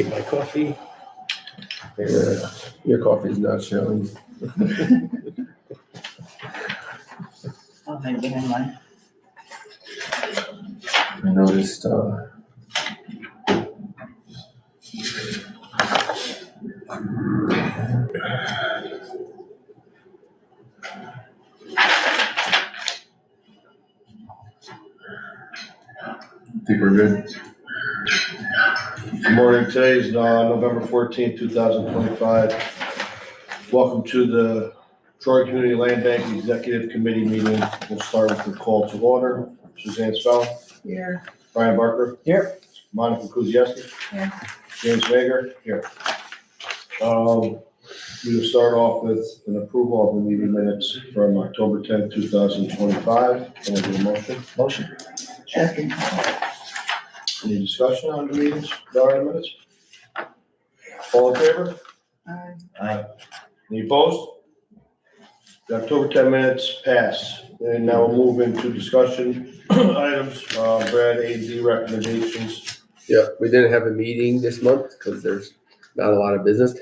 My coffee. Yeah, your coffee's not showing. Oh, anything in mine? I noticed, I think we're good. Good morning. Today's November 14th, 2025. Welcome to the Troy Community Land Bank Executive Committee meeting. We'll start with the call to order. Suzanne Spell. Here. Brian Barker. Here. Monica Kuzieski. Here. James Vager. Here. We will start off with an approval of the meeting minutes from October 10th, 2025. Can I get a motion? Motion. Second. Any discussion on the meetings, the minutes? All in favor? Aye. Aye. Any opposed? The October 10 minutes pass. And now we'll move into discussion items. Brad, A&D recommendations. Yeah, we didn't have a meeting this month because there's not a lot of business.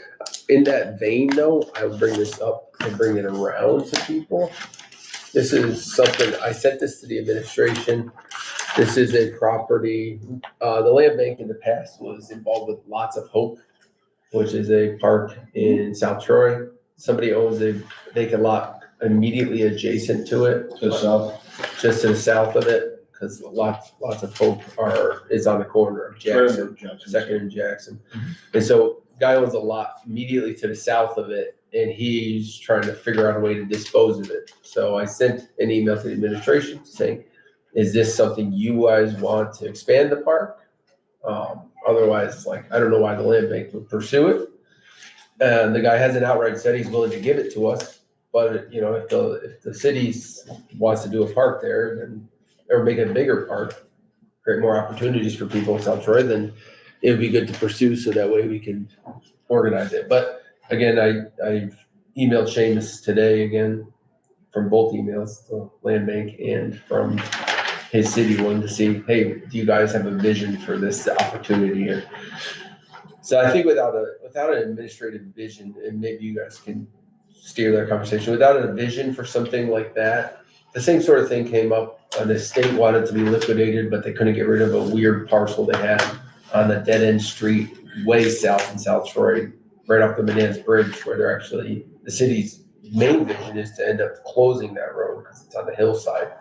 In that vein though, I will bring this up and bring it around to people. This is something, I sent this to the administration. This is a property, the land bank in the past was involved with Lots of Hope, which is a park in South Troy. Somebody owns a vacant lot immediately adjacent to it. To the south. Just to the south of it, because Lots of Hope is on the corner of Jackson, Second and Jackson. And so guy owns a lot immediately to the south of it, and he's trying to figure out a way to dispose of it. So I sent an email to the administration saying, is this something you guys want to expand the park? Otherwise, like, I don't know why the land bank would pursue it. And the guy hasn't outright said he's willing to give it to us, but you know, if the city wants to do a park there, then, or make a bigger park, create more opportunities for people in South Troy, then it would be good to pursue, so that way we can organize it. But again, I emailed Seamus today again, from both emails, the land bank and from his city one, to see, hey, do you guys have a vision for this opportunity here? So I think without an administrative vision, and maybe you guys can steer that conversation, without a vision for something like that, the same sort of thing came up. The state wanted to be liquidated, but they couldn't get rid of a weird parcel they had on a dead end street way south in South Troy, right off the Menands Bridge, where they're actually, the city's main vision is to end up closing that road because it's on the hillside.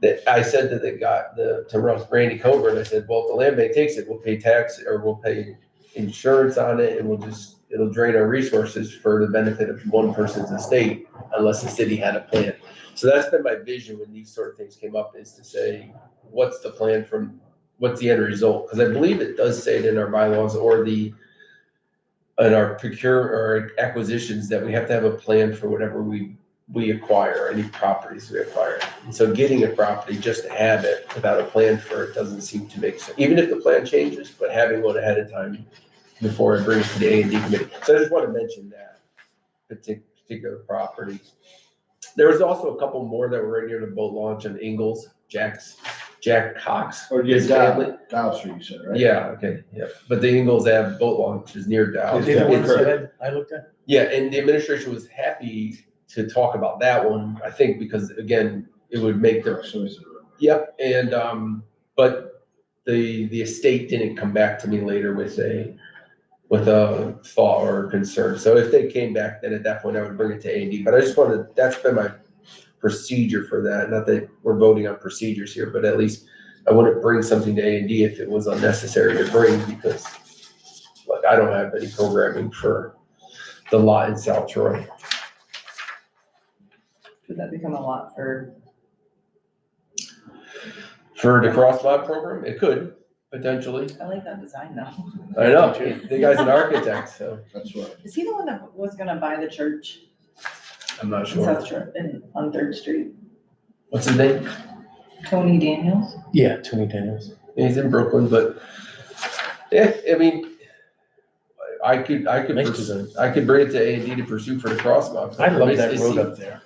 That I said to Randy Coburn, I said, well, if the land bank takes it, we'll pay tax, or we'll pay insurance on it, and it'll drain our resources for the benefit of one person's estate, unless the city had a plan. So that's been my vision when these sort of things came up, is to say, what's the plan what's the end result? Because I believe it does say it in our bylaws or in our acquisitions, that we have to have a plan for whatever we acquire, any properties we acquire. And so getting a property just to have it without a plan for it doesn't seem to make sense, even if the plan changes, but having one ahead of time before I bring it to the A&D committee. So I just want to mention that particular property. There was also a couple more that were right near the boat launch on Ingalls, Jack Cox. Or his family. Dow Street, you said, right? Yeah, okay, yeah. But the Ingalls Ave boat launch is near Dow. Is it the ones that I looked at? Yeah, and the administration was happy to talk about that one, I think, because again, it would make the, yep, and, but the estate didn't come back to me later with a thought or concern. So if they came back, then at that point I would bring it to A&D. But I just wanted, that's been my procedure for that. Not that we're voting on procedures here, but at least I wouldn't bring something to A&D if it was unnecessary to bring, because like I don't have any programming for the lot in South Troy. Could that become a lot for? For the cross mod program, it could potentially. I like that design though. I know, the guy's an architect, so That's right. Is he the one that was gonna buy the church I'm not in sure. South Troy, on 3rd Street? What's his name? Tony Daniels? Yeah, Tony Daniels. He's in Brooklyn, but yeah, I mean, I could bring it to A&D to pursue for the cross mod. I love that road up there.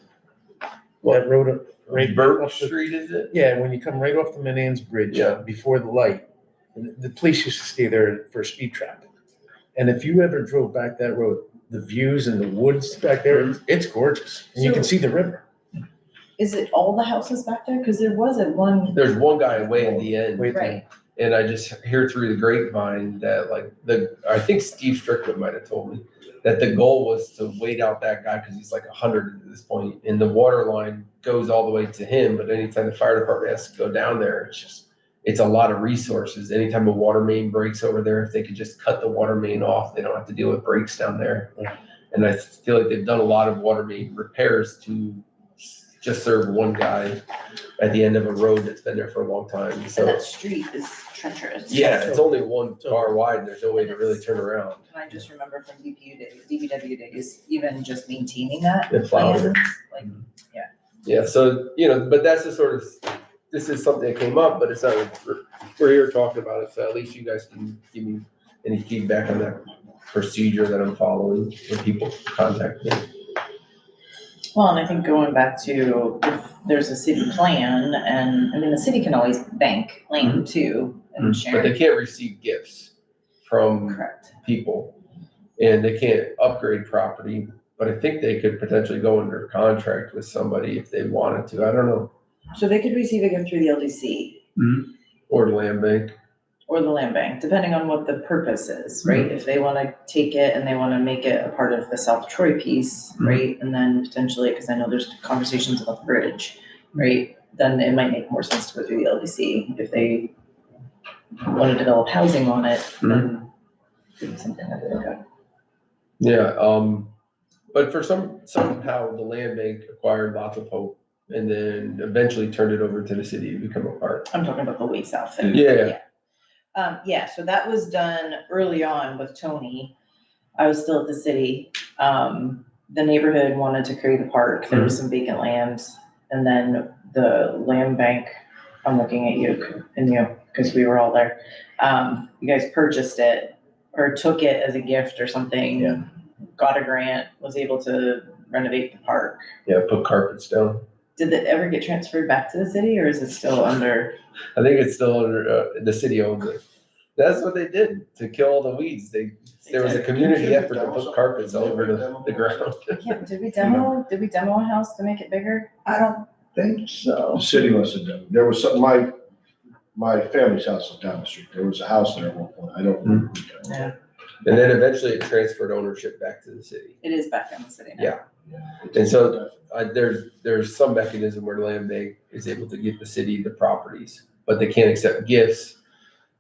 That road up, right Burke off the, Street, is it? yeah, when you come right off the Menands Bridge, Yeah. before the light, the police used to stay there for a speed trap. And if you ever drove back that road, the views and the woods back there, it's gorgeous. And you can So- see the river. Is it all the houses back there? Cause there was at one, There's one guy way in the end. Wait, right, And I just hear through the grapevine that like I think Steve Strickland might have told me that the goal was to wait out that guy because he's like 100 at this point, and the water line goes all the way to him. But anytime the fire department has to go down there, it's a lot of resources. Anytime a water main breaks over there, if they could just cut the water main off, they don't have to deal with breaks down there. Yeah. And I feel like they've done a lot of water main repairs to just serve one guy at the end of a road that's been there for a long time. and So that street is treacherous. yeah, it's only one car wide. There's no way to really turn around. And I just remember from DPW days, even just maintaining that. It plows plan, it. Like, Yeah, so, but that's the sort of, this is something that came up, but it's not, we're here talking about it, so at least you guys can give me any feedback on that procedure that I'm following when people contact me. well, and I think going back to if there's a city plan and, I mean, the city can always bank land too and But share. they can't receive gifts from Correct. people, and they can't upgrade property, but I think they could potentially go under contract with somebody if they wanted to, I don't know. So they could receive a gift through the LDC Or the land bank. or the land bank, depending on what the purpose is, right? If they wanna take it and they wanna make it a part of the South Troy piece, right? And then potentially, cause I know there's conversations about the bridge, right? Then it might make more sense to go through the LDC. If they wanna develop housing on it, then it'd be something that they look at. Yeah, but for somehow the land bank acquired lots of hope and then eventually turned it over to the city to become a park. I'm talking about the way south thing. Yeah. Yeah, so that was done early on with Tony. I was still at the city. The neighborhood wanted to create a park. There was some vacant land. And then the land bank, I'm looking at you and you, because we were all there. You guys purchased it or took it as a gift or something. Yeah. Got a grant, was able to renovate the park. Yeah, put carpets down. Did it ever get transferred back to the city or is it still under? I think it's still under, the city owns it. That's what they did to kill all the weeds. There was a community effort to put carpets all over the ground. Yeah, did we demo a house to make it bigger? I don't think so. The city must have done, there was some, my family's house was down the street, there was a house there at one point, I don't remember. who did it. Yeah. And then eventually it transferred ownership back to the city. It is back in the city now. Yeah. And so there's some mechanism where the land bank is able to give the city the properties, but they can't accept gifts.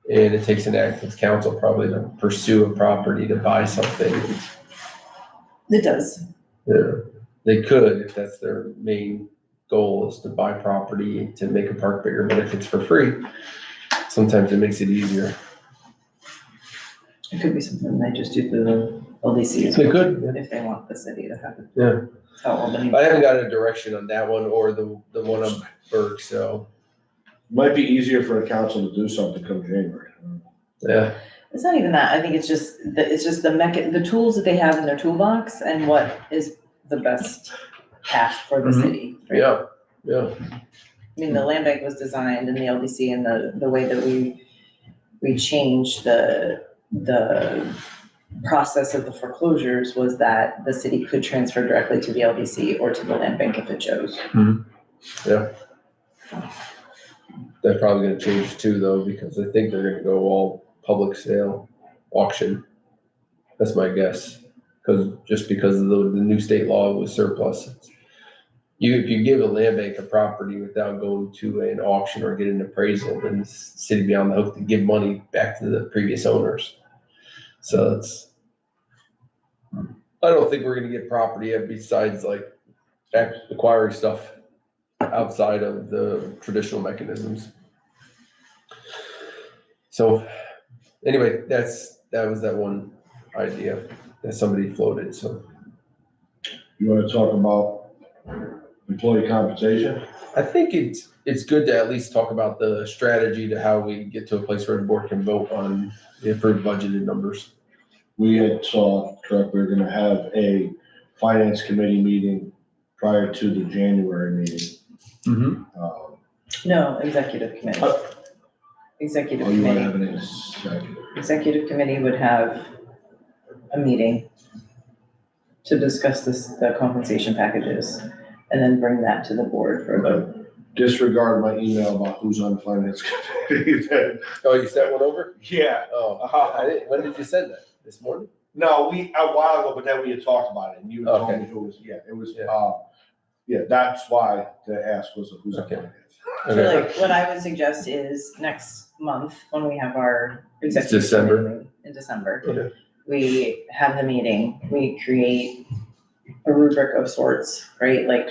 And it takes an act of council probably to pursue a property to buy something. It does. They could, if that's their main goal, is to buy property to make a park bigger, but if it's for free, sometimes it makes it easier. It could be something they just do through the LDC as They well, could, yeah. if they want the city to have it. Yeah. That's how Albany. I haven't got a direction on that one or the one on Burke, so, Might be easier for a council to do something come January. yeah. It's not even that. I think it's just the tools that they have in their toolbox and what is the best path for the Mhm. city. right? Yeah. I mean, the land bank was designed in the LDC and the way that we changed the process of the foreclosures was that the city could transfer directly to the LDC or to the land bank if it chose. Yeah. They're probably gonna change too, though, because I think they're gonna go all public sale auction. That's my guess, because of the new state law with surplus. If you give a land bank a property without going to an auction or get an appraisal, then the city be on the hook to give money back to the previous owners. So I don't think we're gonna get property yet besides like acquiring stuff outside of the traditional mechanisms. So anyway, that was that one idea that somebody floated, so. You wanna talk about employee compensation? I think it's good to at least talk about the strategy to how we get to a place where the board can vote on the approved budgeted numbers. We had saw, correct, we we're gonna have a finance committee meeting prior to the January meeting. No, executive committee. Executive Oh, you wanna committee. have an executive? Executive committee would have a meeting to discuss the compensation packages, and then bring that to the board for a vote. Disregard my email about who's on the finance committee. Oh, you sent one over? Yeah, Oh, I didn't, when did you send that? This morning? no, a while ago, but then we had talked about it, and you had told Okay. me who was, yeah, it was, Yeah. yeah, that's why the ask was of who's on Okay. finance. So Okay. like, what I would suggest is next month, when we have our executive December. committee in December, Okay. we have the meeting, we create a rubric of sorts, right? Like,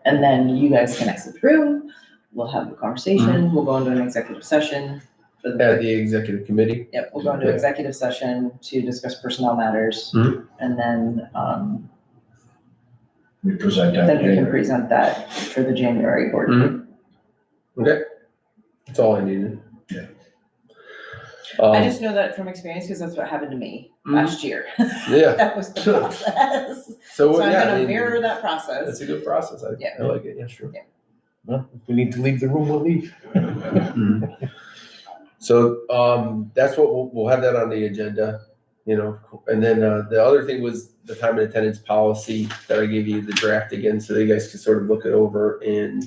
and then you guys can exit the room, we'll have the conversation, we'll go into an executive session for At the, the executive committee? yep, we'll go into Yeah. executive session to discuss personnel matters. Mhm. And then, We present that. then we can present that for the January board. Mhm. Okay, that's all I needed. Yeah. I just know that from experience, because that's what happened to me last year. Yeah. That was the process. So, So I'm yeah, I gonna mean, mirror that process. That's a good process. Yeah. I like it, yeah, sure. Well, if we need to leave the room, we'll leave. So, that's what we'll have that on the agenda, you know, and then, the other thing was the time and attendance policy that I gave you the draft again, so that you guys can sort of look it over, and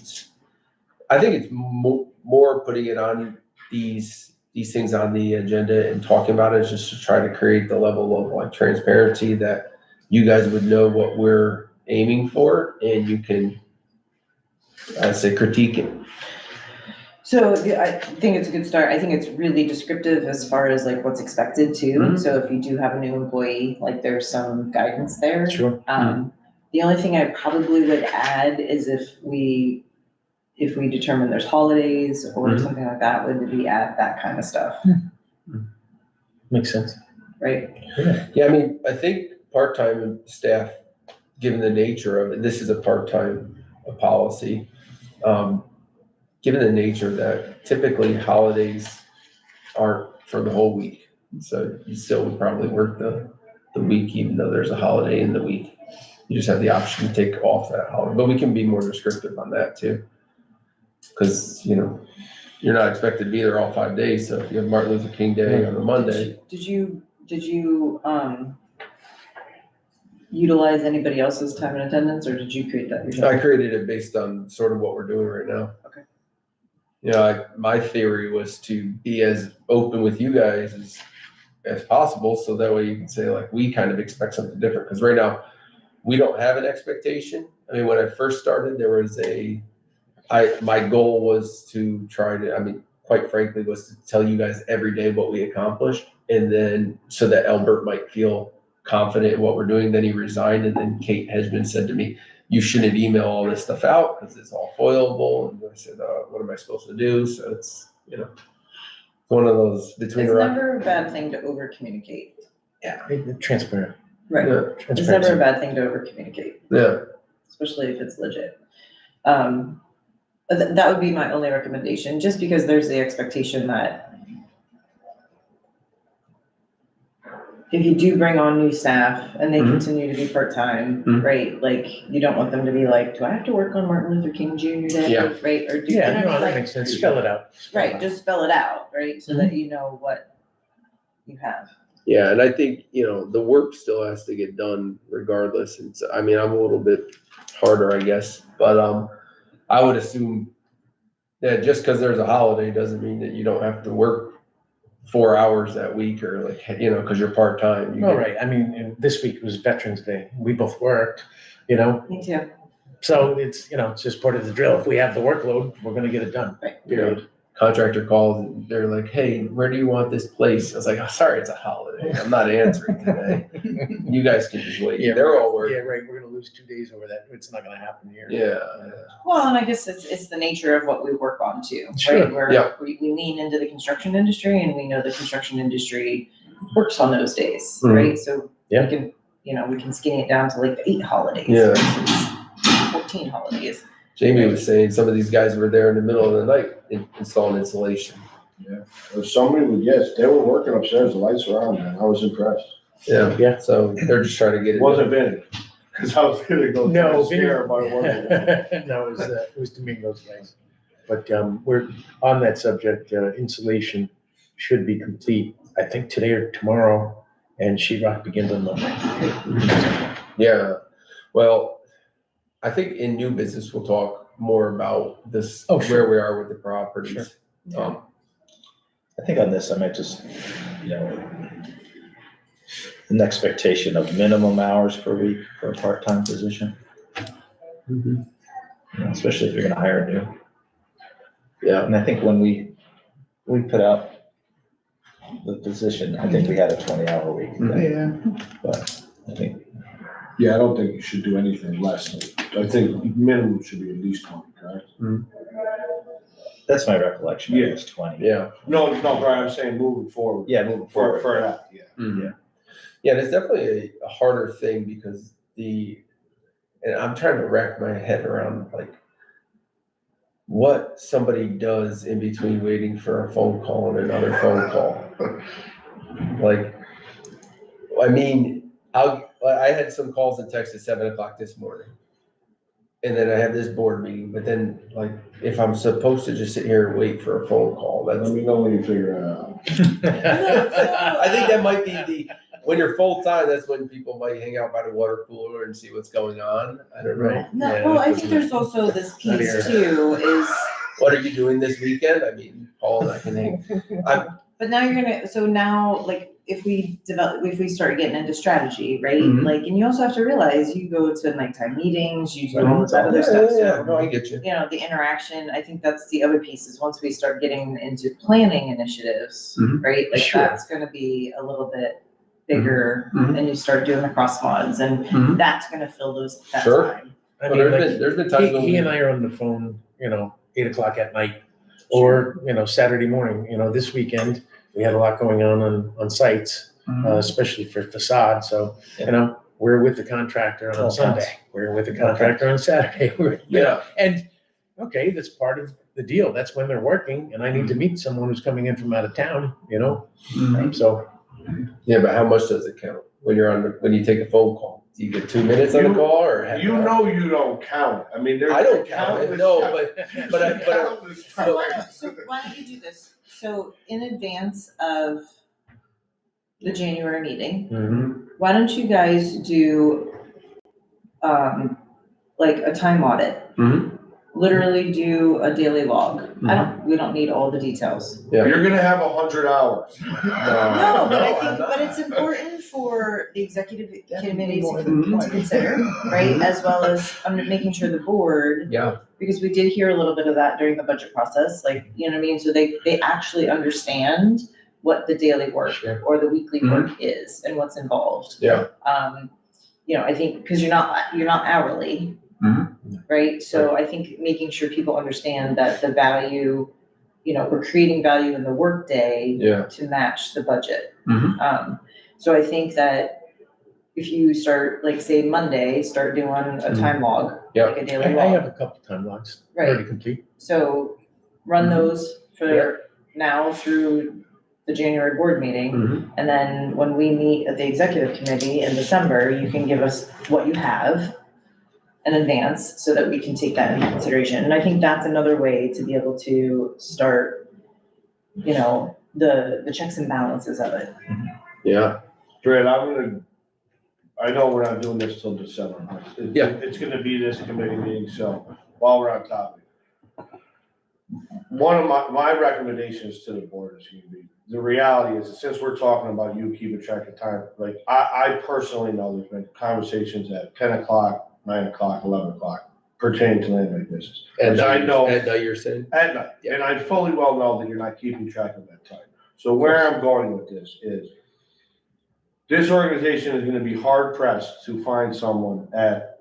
I think it's more putting it on these things on the agenda and talking about it, just to try to create the level of like transparency that you guys would know what we're aiming for, and you can, I say, critique it. So yeah, I think it's a good start. I think it's really descriptive as far as like what's expected too. Mhm. So if you do have a new employee, like there's some guidance there. Sure. The only thing I probably would add is if we determine there's holidays or Mhm. something like that, would we add that kind of stuff, Makes sense. right? Yeah, I mean, I think part-time staff, given the nature of it, this is a part-time policy. Given the nature that typically holidays aren't for the whole week. So you still would probably work the week, even though there's a holiday in the week. You just have the option to take off that holiday, but we can be more descriptive on that too. Cause you know, you're not expected to be there all 5 days. So if you have Martin Luther King Day on a Monday, Did you utilize anybody else's time and attendance, or did you create that yourself? I created it based on sort of what we're doing right now. Okay. You know, my theory was to be as open with you guys as possible, so that way you can say like, we kind of expect something different, because right now, we don't have an expectation. I mean, when I first started, there was my goal was to try to, I mean, quite frankly, was to tell you guys every day what we accomplished, and then so that Albert might feel confident in what we're doing. Then he resigned, and then Kate Hedgeman said to me, you shouldn't email all this stuff out because it's all foilable. And I said, what am I supposed to do? So it's, you know, one of those between It's the rock. never a bad thing to over communicate. Yeah, transparent. Right. Yeah, It's never a bad thing to over communicate, yeah. especially if it's legit. That would be my only recommendation, just because there's the expectation that if you do bring on new staff and they Mhm. continue to be part-time, Mhm. right? Like, you don't want them to be like, do I have to work on Martin Luther King Jr. Day? Yeah. Right? Or do you know Yeah, what I no, mean? that Like, makes sense. Spell it out. right, just spell it out, right? So that you know what you have. Yeah, and I think, you know, the work still has to get done regardless. And so, I mean, I'm a little bit harder, I guess, but, I would assume that just because there's a holiday doesn't mean that you don't have to work 4 hours that week, or like, you know, because you're part-time. All right, I mean, this week was Veterans Day. We both worked, you know, Me too. so it's, it's just part of the drill. If we have the workload, we're gonna get it done. Right. You know, contractor calls and they're like, hey, where do you want this place? I was like, oh, sorry, it's a holiday. I'm not answering today. You guys can just wait. Yeah, They're all Yeah, working. right, we're gonna lose 2 days over that. It's not gonna happen here. Yeah. Well, and I guess it's the nature of what we work on too, Sure, right? Where yeah. we lean into the construction industry, and we know the construction industry works on those days, Mhm. right? So Yeah. we can skinny it down to like 8 holidays Yeah. versus 14 holidays. Jamie was saying some of these guys were there in the middle of the night installing insulation. There's somebody with, yes, they were working upstairs, the lights were on, man, I was impressed. Yeah. Yeah. So they're just trying to get It it. wasn't Vinny, because I was gonna go try No, to scare him, but it wasn't. No, it was Domingo's guys. But we're on that subject, insulation should be complete, I think today or tomorrow. and sheetrock begins on Monday. Yeah, well, I think in new business, we'll talk more about this, Oh, sure. where we are with the properties. Sure. I think on this, I might just, an expectation of minimum hours per week for a part-time position, especially if you're gonna hire new. Yeah, And I think when we put out the position, I think we had a 20-hour week. Yeah. But I think, Yeah, I don't think you should do anything less than, I think minimum should be at least 20, correct? that's my recollection, it was 20. yeah. No, but I'm saying moving forward. Yeah, moving For forward. that, yeah. Yeah, it's definitely a harder thing because and I'm trying to rack my head around like what somebody does in between waiting for a phone call and another phone call. Like, I mean, I had some calls and texts at 7:00 this morning. And then I have this board meeting, but then like, if I'm supposed to just sit here and wait for a phone call, Let that's, me know when you figure it out. I think that might be when you're full-time, that's when people might hang out by the water cooler and see what's going on. I don't know. Right. No, Yeah, well, I that's think what- there's also this Not piece here. too, is, What are you doing this weekend? I mean, Paul and I can hang. but now you're gonna, so now, like, if we start getting into strategy, right? Mhm. Like, and you also have to realize, you go to nighttime meetings, you do all of that other Yeah, stuff, yeah, so. no, I get you. You know, the interaction, I think that's the other piece, is once we start getting into planning initiatives, Mhm. right? Like, Sure. that's gonna be a little bit bigger, Mhm. and you start doing the cross mods, and Mhm. that's gonna fill that Sure. time. I Well, mean, like, there's been times when he and I are on the phone, 8:00 at night, or, Saturday morning, this weekend, we had a lot going on sites, especially for facade, so, we're with the contractor on All Sunday, counts. we're with the contractor on Saturday, Yeah. and, okay, that's part of the deal, that's when they're working, and I need to meet someone who's coming in from out of town, so. Yeah, but how much does it count when when you take a phone call? Do you get 2 minutes on the call or? half an You hour? know you don't count. I mean, there's. I don't count it, no, but I, So why don't you do this? So in advance of the January meeting, Mhm. why don't you guys do, like a time audit? Mhm. Literally do a daily log. We don't need all the details. You're gonna have 100 hours. No, but I no, think, I'm but it's not. important for the executive committees more to than to consider, right? As well as making sure the board, Yeah, because we did hear a little bit of that during the budget process, like, you know what I mean? So they actually understand what the daily work Sure. or the weekly work is and what's involved. yeah. I think, because you're not hourly, right? So I think making sure people understand that the value, we're creating value in the workday Yeah. to match the budget. Mhm. So I think that if you start, like, say Monday, start doing a time log, Yeah. like a daily I have log. a couple time logs, Right. already complete. So run Mhm. those Yeah. for now through the January board meeting. Mhm. And then when we meet at the executive committee in December, you can give us what you have in advance so that we can take that into consideration. And I think that's another way to be able to start, the checks and balances of it. Yeah, Fred, I know we're not doing this till December. Yeah. It's gonna be this committee meeting, so while we're on topic. One of my recommendations to the board is gonna be, the reality is, that since we're talking about you keeping track of time, like, I personally know there's been conversations at 10:00, 9:00, 11:00 pertaining to land bank business. Which I know. At night you're saying? At night, and I fully well know that you're not keeping track of that time. So where I'm going with this is, this organization is gonna be hard pressed to find someone at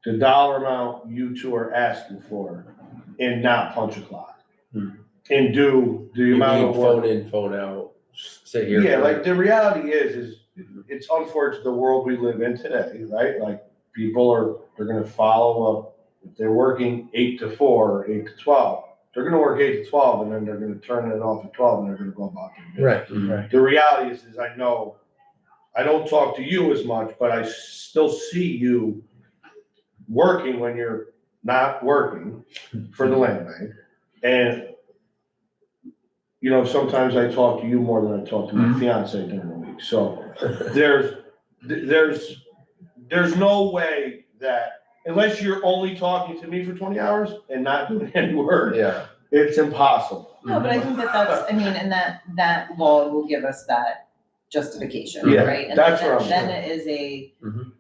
the dollar amount you two are asking for and not punch a clock. And do the You amount mean of work. phone in, phone out, sit here. Yeah, like, the reality is it's unfortunate the world we live in today, right? Like, they're gonna follow up, if they're working 8 to 4, or 8 to 12, they're gonna work 8 to 12, and then they're gonna turn it off at 12, and they're gonna go about their business. Right. The reality is I know, I don't talk to you as much, but I still see you working when you're not working for the land bank. And you know, sometimes I talk to you more than I talk to my fiance during the week. So there's no way that, unless you're only talking to me for 20 hours and not doing any work, Yeah. it's impossible. No, but I think that's, I mean, and that law will give us that justification, Yeah, right? And that's what I'm then saying.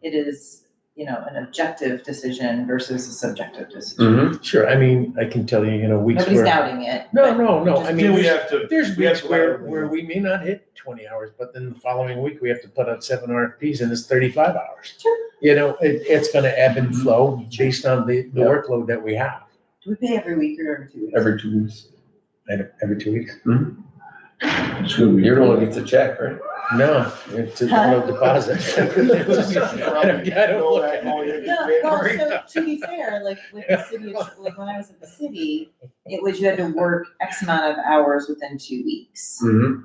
it is, you know, an objective decision versus a subjective decision. Sure, I mean, I can tell you, you know, weeks Nobody's where. doubting it. No, but no, no, just- I mean, we there's, have to. there's we have weeks to let where everybody know. we may not hit 20 hours, but then the following week, we have to put out 7 RFPs and it's 35 hours. Sure. You know, it's gonna ebb and flow based on the workload that we have. Do we pay every week or every 2 weeks? Every 2 weeks. Every 2 weeks? It's gonna be- You're the one who gets a check, right? No, it's a no deposit. I don't look at it. No, well, so to be fair, like with the city, like when I was at the city, it was you had to work X amount of hours within 2 weeks,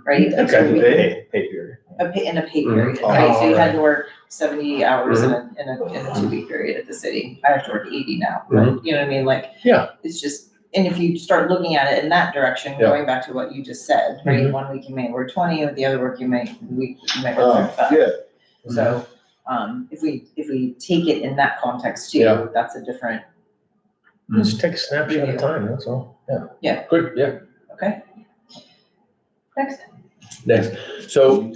right? Like, so Okay. we- Pay period. in a pay Mhm. period, Oh, right? So you had alright. to work 70 hours in a 2 week period at the city. I have to work 80 now, but you know what I mean? Like, Yeah. it's just, and if you start looking at it in that direction, Yeah. going back to what you just said, right? Mhm. 1 week you may work 20, with the other work you might work Oh, 35. yeah, So, if we take it in that context too, Yeah. that's a different, Just take a snapshot of time, that's all. Yeah. Quick, yeah. okay? Next. Next, so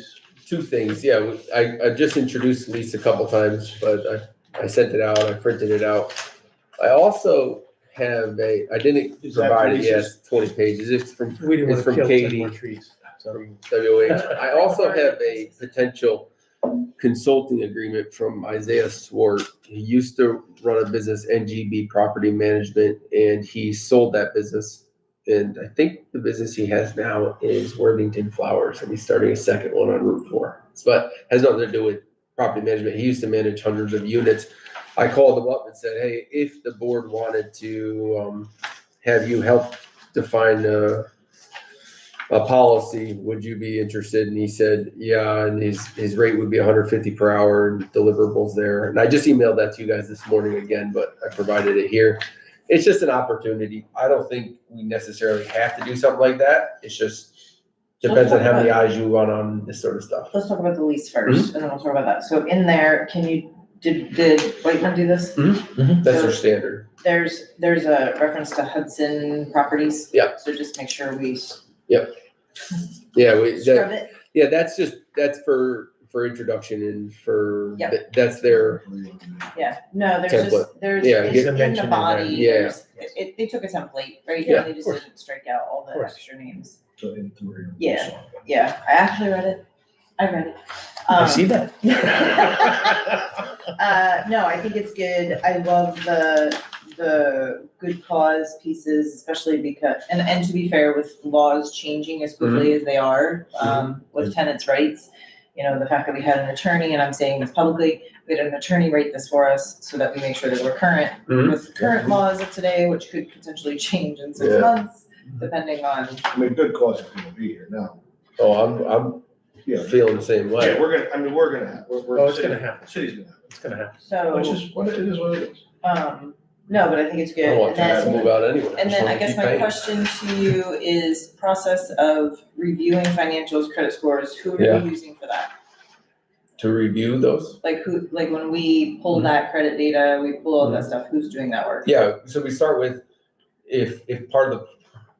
2 things, yeah, I just introduced Lisa a couple times, but I sent it out, I printed it out. I also have I didn't Is that provide it Lisa's? yet, 20 pages, it's from We didn't It's wanna from kill 10 Katie. more trees, so. WH. I also have a potential consulting agreement from Isaiah Swart. He used to run a business, NGB Property Management, and he sold that business. And I think the business he has now is Worthington Flowers, and he's starting a second one on Route 4. But has nothing to do with property management. He used to manage hundreds of units. I called him up and said, hey, if the board wanted to have you help define a policy, would you be interested? And he said, yeah, and his rate would be 150 per hour and deliverables there. And I just emailed that to you guys this morning again, but I provided it here. It's just an opportunity. I don't think we necessarily have to do something like that. It's just depends on how many eyes you want on this sort of stuff. Let's talk about the lease first, and then we'll talk about that. So in there, did Whiteman do this? That's their standard. There's a reference to Hudson Properties. Yeah. So just make sure we Yeah, scrub it. yeah, that's for introduction and for, Yep. that's their, Yeah, no, there's Template. just, there's, Yeah, in get a the mention in there. body, Yeah. there's, they took a template, right? Yeah, And they just of course. didn't strike out all the course. extra names. So in theory. Yeah. Yeah, I actually read it. I read it. I see that. No, I think it's good. I love the good cause pieces, especially because, and to be fair, with laws changing as quickly as they are, with tenants' rights, you know, the fact that we had an attorney, and I'm saying this publicly, we had an attorney write this for us so that we make sure that we're current with current laws of today, which could potentially change in 6 Yeah. months, depending on. I mean, good cause is gonna be here now. oh, Yeah. I'm feeling the same way. Yeah, we're gonna have, Oh, it's gonna happen. City's gonna have, It's gonna happen. So, which is what it is, what it is. no, but I think it's I good. don't want And tenants to then- move out anyway. And just then wanna I guess keep my paying. question to you is process of reviewing financials, credit scores, who are Yeah. we using for that? To review those? Like like when we pull that credit data, we pull all that stuff, who's doing that work? Yeah, so we start with, if part of the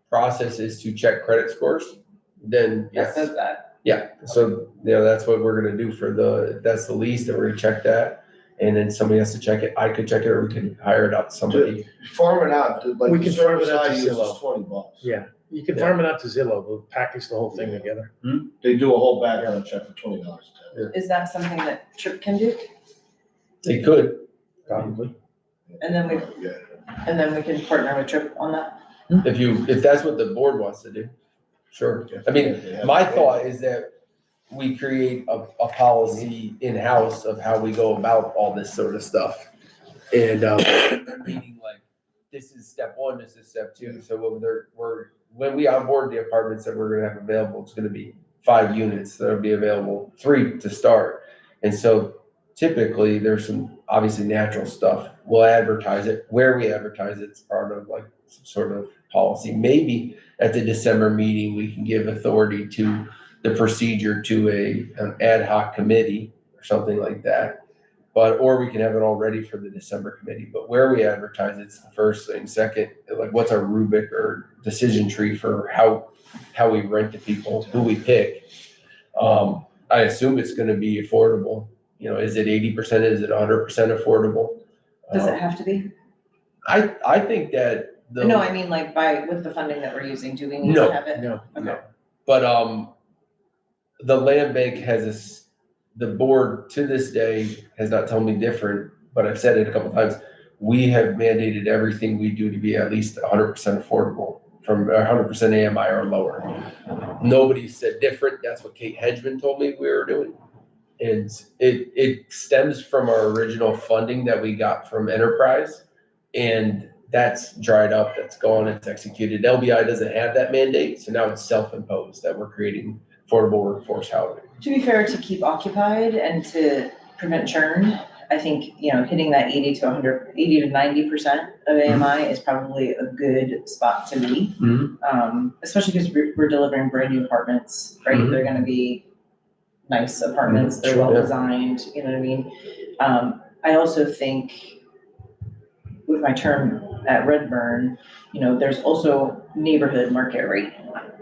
process is to check credit scores, then That yes. says that. Yeah, so, that's what we're gonna do for if that's the lease, that we're gonna check that. And then somebody has to check it. I could check it, or we can hire it out to somebody. Farm it out, like We the can farm it service out to I use is Zillow. $20. Yeah, you can Yeah. farm it out to Zillow, we'll package the whole thing together. They do a whole background check for $20. Is that something that Trip can do? They could. Probably. And then we can partner with Trip on that? If that's what the board wants to do, sure. I mean, my thought is that we create a policy in-house of how we go about all this sort of stuff. And, meaning like, this is step 1, this is step 2, so when we onboard the apartments that we're gonna have available, it's gonna be 5 units that'll be available, 3 to start. And so typically, there's some obviously natural stuff. We'll advertise it. Where we advertise it's part of like some sort of policy. Maybe at the December meeting, we can give authority to the procedure to an ad hoc committee or something like that. Or we can have it all ready for the December committee, but where we advertise, it's the first thing. Second, like what's our rubric or decision tree for how we rent to people, who we pick. I assume it's gonna be affordable. Is it 80%? Is it 100% affordable? Does it have to be? I think that No, I mean like with the funding that we're using, do we need No, to have it? No, Okay. But the land bank the board to this day has not told me different, but I've said it a couple times. We have mandated everything we do to be at least 100% affordable, from 100% AMI or lower. Nobody said different. That's what Kate Hedgeman told me we were doing. And it stems from our original funding that we got from Enterprise, and that's dried up, that's gone, it's executed. LBI doesn't have that mandate, so now it's self-imposed that we're creating affordable workforce housing. To be fair, to keep occupied and to prevent churn, I think, hitting that 80 to 90% of AMI is probably a good spot to be. Especially because we're delivering brand new apartments, right? Mhm. They're gonna be nice apartments, they're Sure, well yeah. designed, you know what I mean? I also think with my term at Redburn, there's also neighborhood market rate,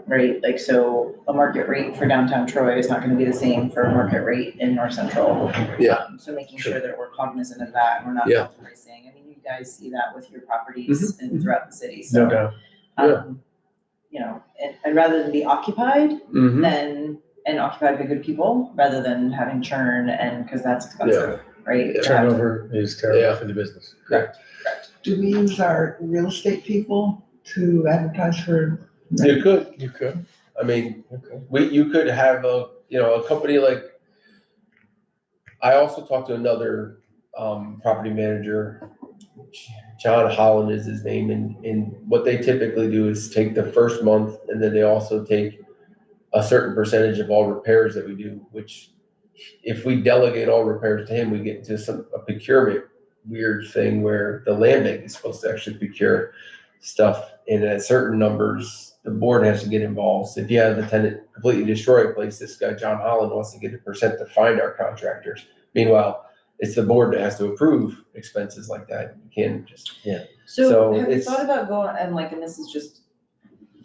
right? Like, so a market rate for downtown Troy is not gonna be the same for a market rate in North Central. Yeah. So making sure that we're cognizant of that, and we're not Yeah. pricing. I mean, you guys see that with your properties and throughout the city, no so. doubt. And rather than be occupied, Mhm. and occupied by good people, rather than having churn, and, cause that's expensive, right? To have to- Turnover is terrible Yeah. for the business. Do we use our real estate people to advertise for? You could. You could. I mean, Okay. you could have a company like, I also talked to another, property manager, John Holland is his name, and what they typically do is take the first month, and then they also take a certain percentage of all repairs that we do, which if we delegate all repairs to him, we get into a procurement weird thing where the land bank is supposed to actually procure stuff, and at certain numbers, the board has to get involved. So if you have a tenant completely destroy a place, this guy, John Holland, wants to get a percent to find our contractors. Meanwhile, it's the board that has to approve expenses like that. You can't just, So So have you it's- thought about going, and this is just,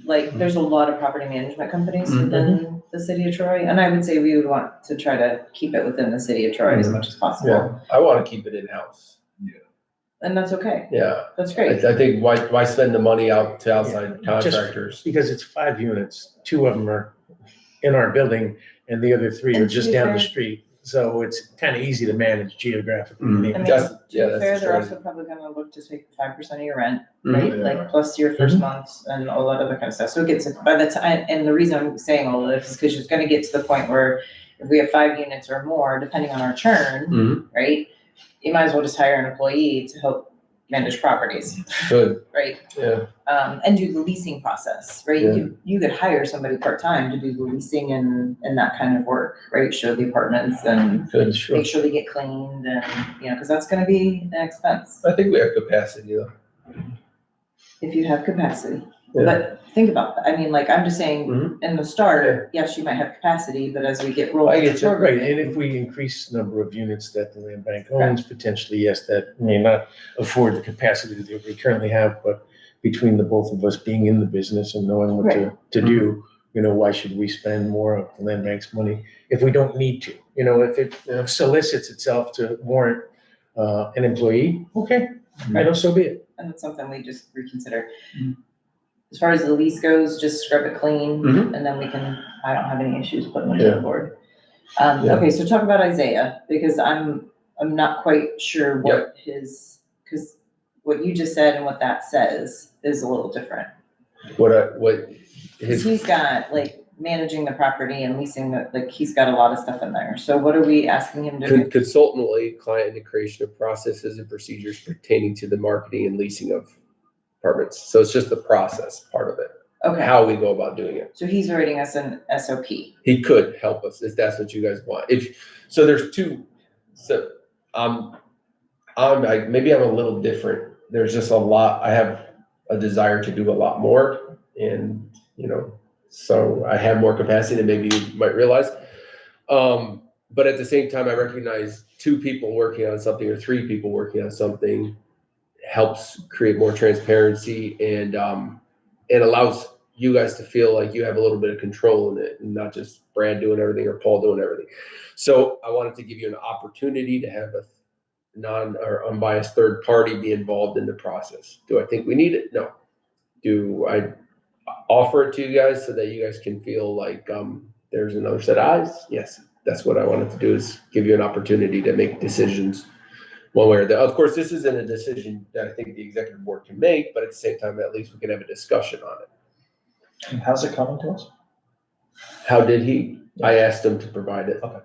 like, there's a lot of property management companies Mhm. within the city of Troy, and I would say we would want to try to keep it within the city of Troy as much as possible. I want to keep it in-house. And that's okay, Yeah. that's great. I think why spend the money out to outside contractors? Because it's 5 units, 2 of them are in our building and the other 3 are And to just be down the fair- street. So it's kind of easy to manage geographically. Mhm. I mean, That's- to yeah, be that's fair, the they're also strategy. probably gonna look to take 5% of your rent, Mhm. right? Like, plus your first Mhm. month and all that other kind of stuff. So it gets, by the time, and the reason I'm saying all of this is because it's gonna get to the point where if we have 5 units or more, depending on our churn, Mhm. right? You might as well just hire an employee to help manage properties, Good, right? yeah. And do the leasing process, right? Yeah. You could hire somebody part-time to do the leasing and that kind of work, right? Show the apartments and Good, sure. make sure they get cleaned and, cause that's gonna be an expense I think we have capacity though. if you have capacity. Yeah. But think about that. I mean, like, I'm just saying, Mhm. in the start, yes, you might have capacity, but as we get rolled I into get the you. Right, program. and if we increase the number of units that the land bank owns, potentially, yes, that may not afford the capacity that we currently have, but between the both of us being in the business and knowing what to do, why should we spend more of the land bank's money if we don't need to? If it Yeah. solicits itself to warrant an employee, okay, so be it. And it's something we just reconsider. As far as the lease goes, just scrub it clean, Mhm. and then I don't have any issues putting them on Yeah. the board. Yeah. Okay, so talk about Isaiah, because I'm not quite sure what because what you just said and what that says is a little different. Cause he's got, like, managing the property and leasing he's got a lot of stuff in there. So what are we asking him to do? Consultant will aid client in the creation of processes and procedures pertaining to the marketing and leasing of apartments. So it's just the process part of it, Okay, how we go about doing it. so he's writing us an SOP. He could help us if that's what you guys want. So there's two, so maybe I'm a little different. There's just a lot, I have a desire to do a lot more, and you know, so I have more capacity than maybe you might realize. But at the same time, I recognize 2 people working on something or 3 people working on something helps create more transparency and it allows you guys to feel like you have a little bit of control in it and not just Brad doing everything or Paul doing everything. So I wanted to give you an opportunity to have a non or unbiased third party be involved in the process. Do I think we need it? No. Do I offer it to you guys so that you guys can feel like there's another set of eyes? Yes. That's what I wanted to do, is give you an opportunity to make decisions one way or the other. Of course, this isn't a decision that I think the executive board can make, but at the same time, at least we can have a discussion on it. And how's it coming to us? How did he? I asked him to provide it. Okay.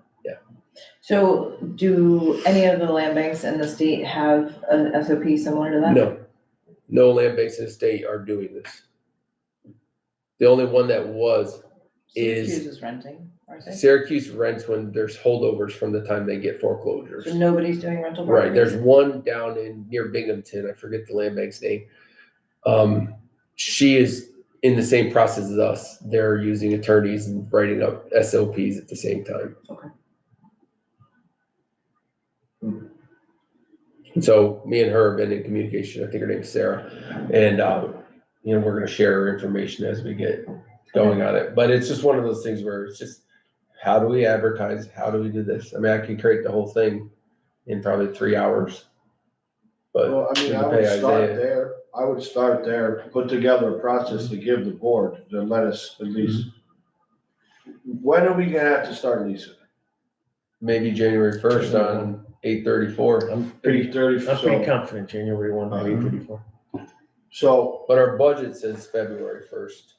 So do any of the land banks in the state have an SOP similar to that? No land banks in the state are doing this. The only one that was Syracuse is renting, aren't they? Syracuse rents when there's holdovers from the time they get foreclosures. So nobody's doing rental Right, properties? there's one down near Binghamton, I forget the land bank's name. She is in the same process as us. They're using attorneys and writing up SOPs at the same time. Okay. And so me and her have been in communication. I think her name's Sarah. And, we're gonna share her information as we get going on it. But it's just one of those things where it's just, how do we advertise? How do we do this? I mean, I can create the whole thing in probably 3 hours. But Well, I mean, we I can would pay start Isaiah. there. I would start there, put together a process to give the board, to let us at least. When are we gonna have to start leasing? Maybe January 1st on 8/34. I'm pretty 30, I'm pretty so, confident January 1, 834. so, But our budget says February 1st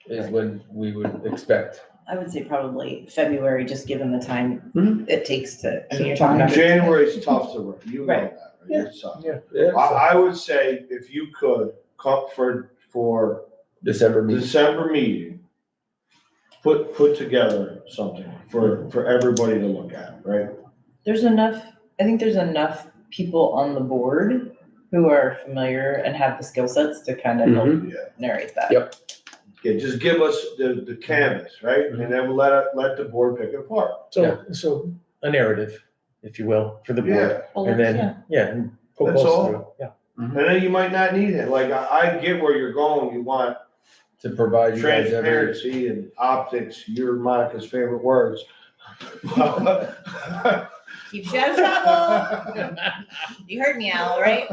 is when we would expect. I would say probably February, just given the time Mhm. it takes to, I mean, you're talking about. January's tough to run, you know Right. that, right? It's tough. Yeah. I would say if you could come for December meeting. December meeting, put together something for everybody to look at, right? I think there's enough people on the board who are familiar and have the skill sets to kind of help Yeah. narrate that. Yep. Okay, just give us the canvas, right? And then we'll let the board pick it apart. So a narrative, if you will, for the board. Yeah, And then, and poke That's holes all. through it. Yeah. and then you might not need it, like, I get where you're going, you want To provide you guys every. transparency and optics, you're Monica's favorite words. Keeps you out of trouble. You heard me, Al, right?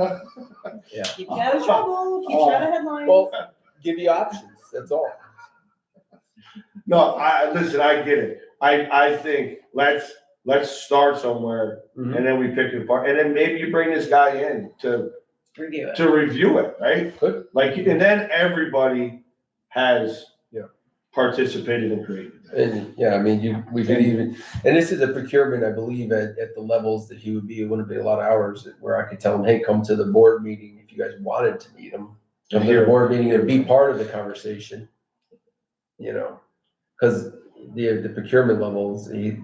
Yeah. Keeps you out of trouble, keeps you out of headlines. Well, give you options, that's all. No, listen, I get it, I think, let's start somewhere, Mhm. and then we pick it apart, and then maybe you bring this guy in to Review it. review it, right? Good. Like, and then everybody has Yeah. participated and created that. And yeah, I mean, we could even, and this is a procurement, I believe, at the levels that he would be, it wouldn't be a lot of hours where I could tell him, hey, come to the board meeting if you guys wanted to meet him. Come to the board meeting and be part of the conversation. Cause the procurement levels, he's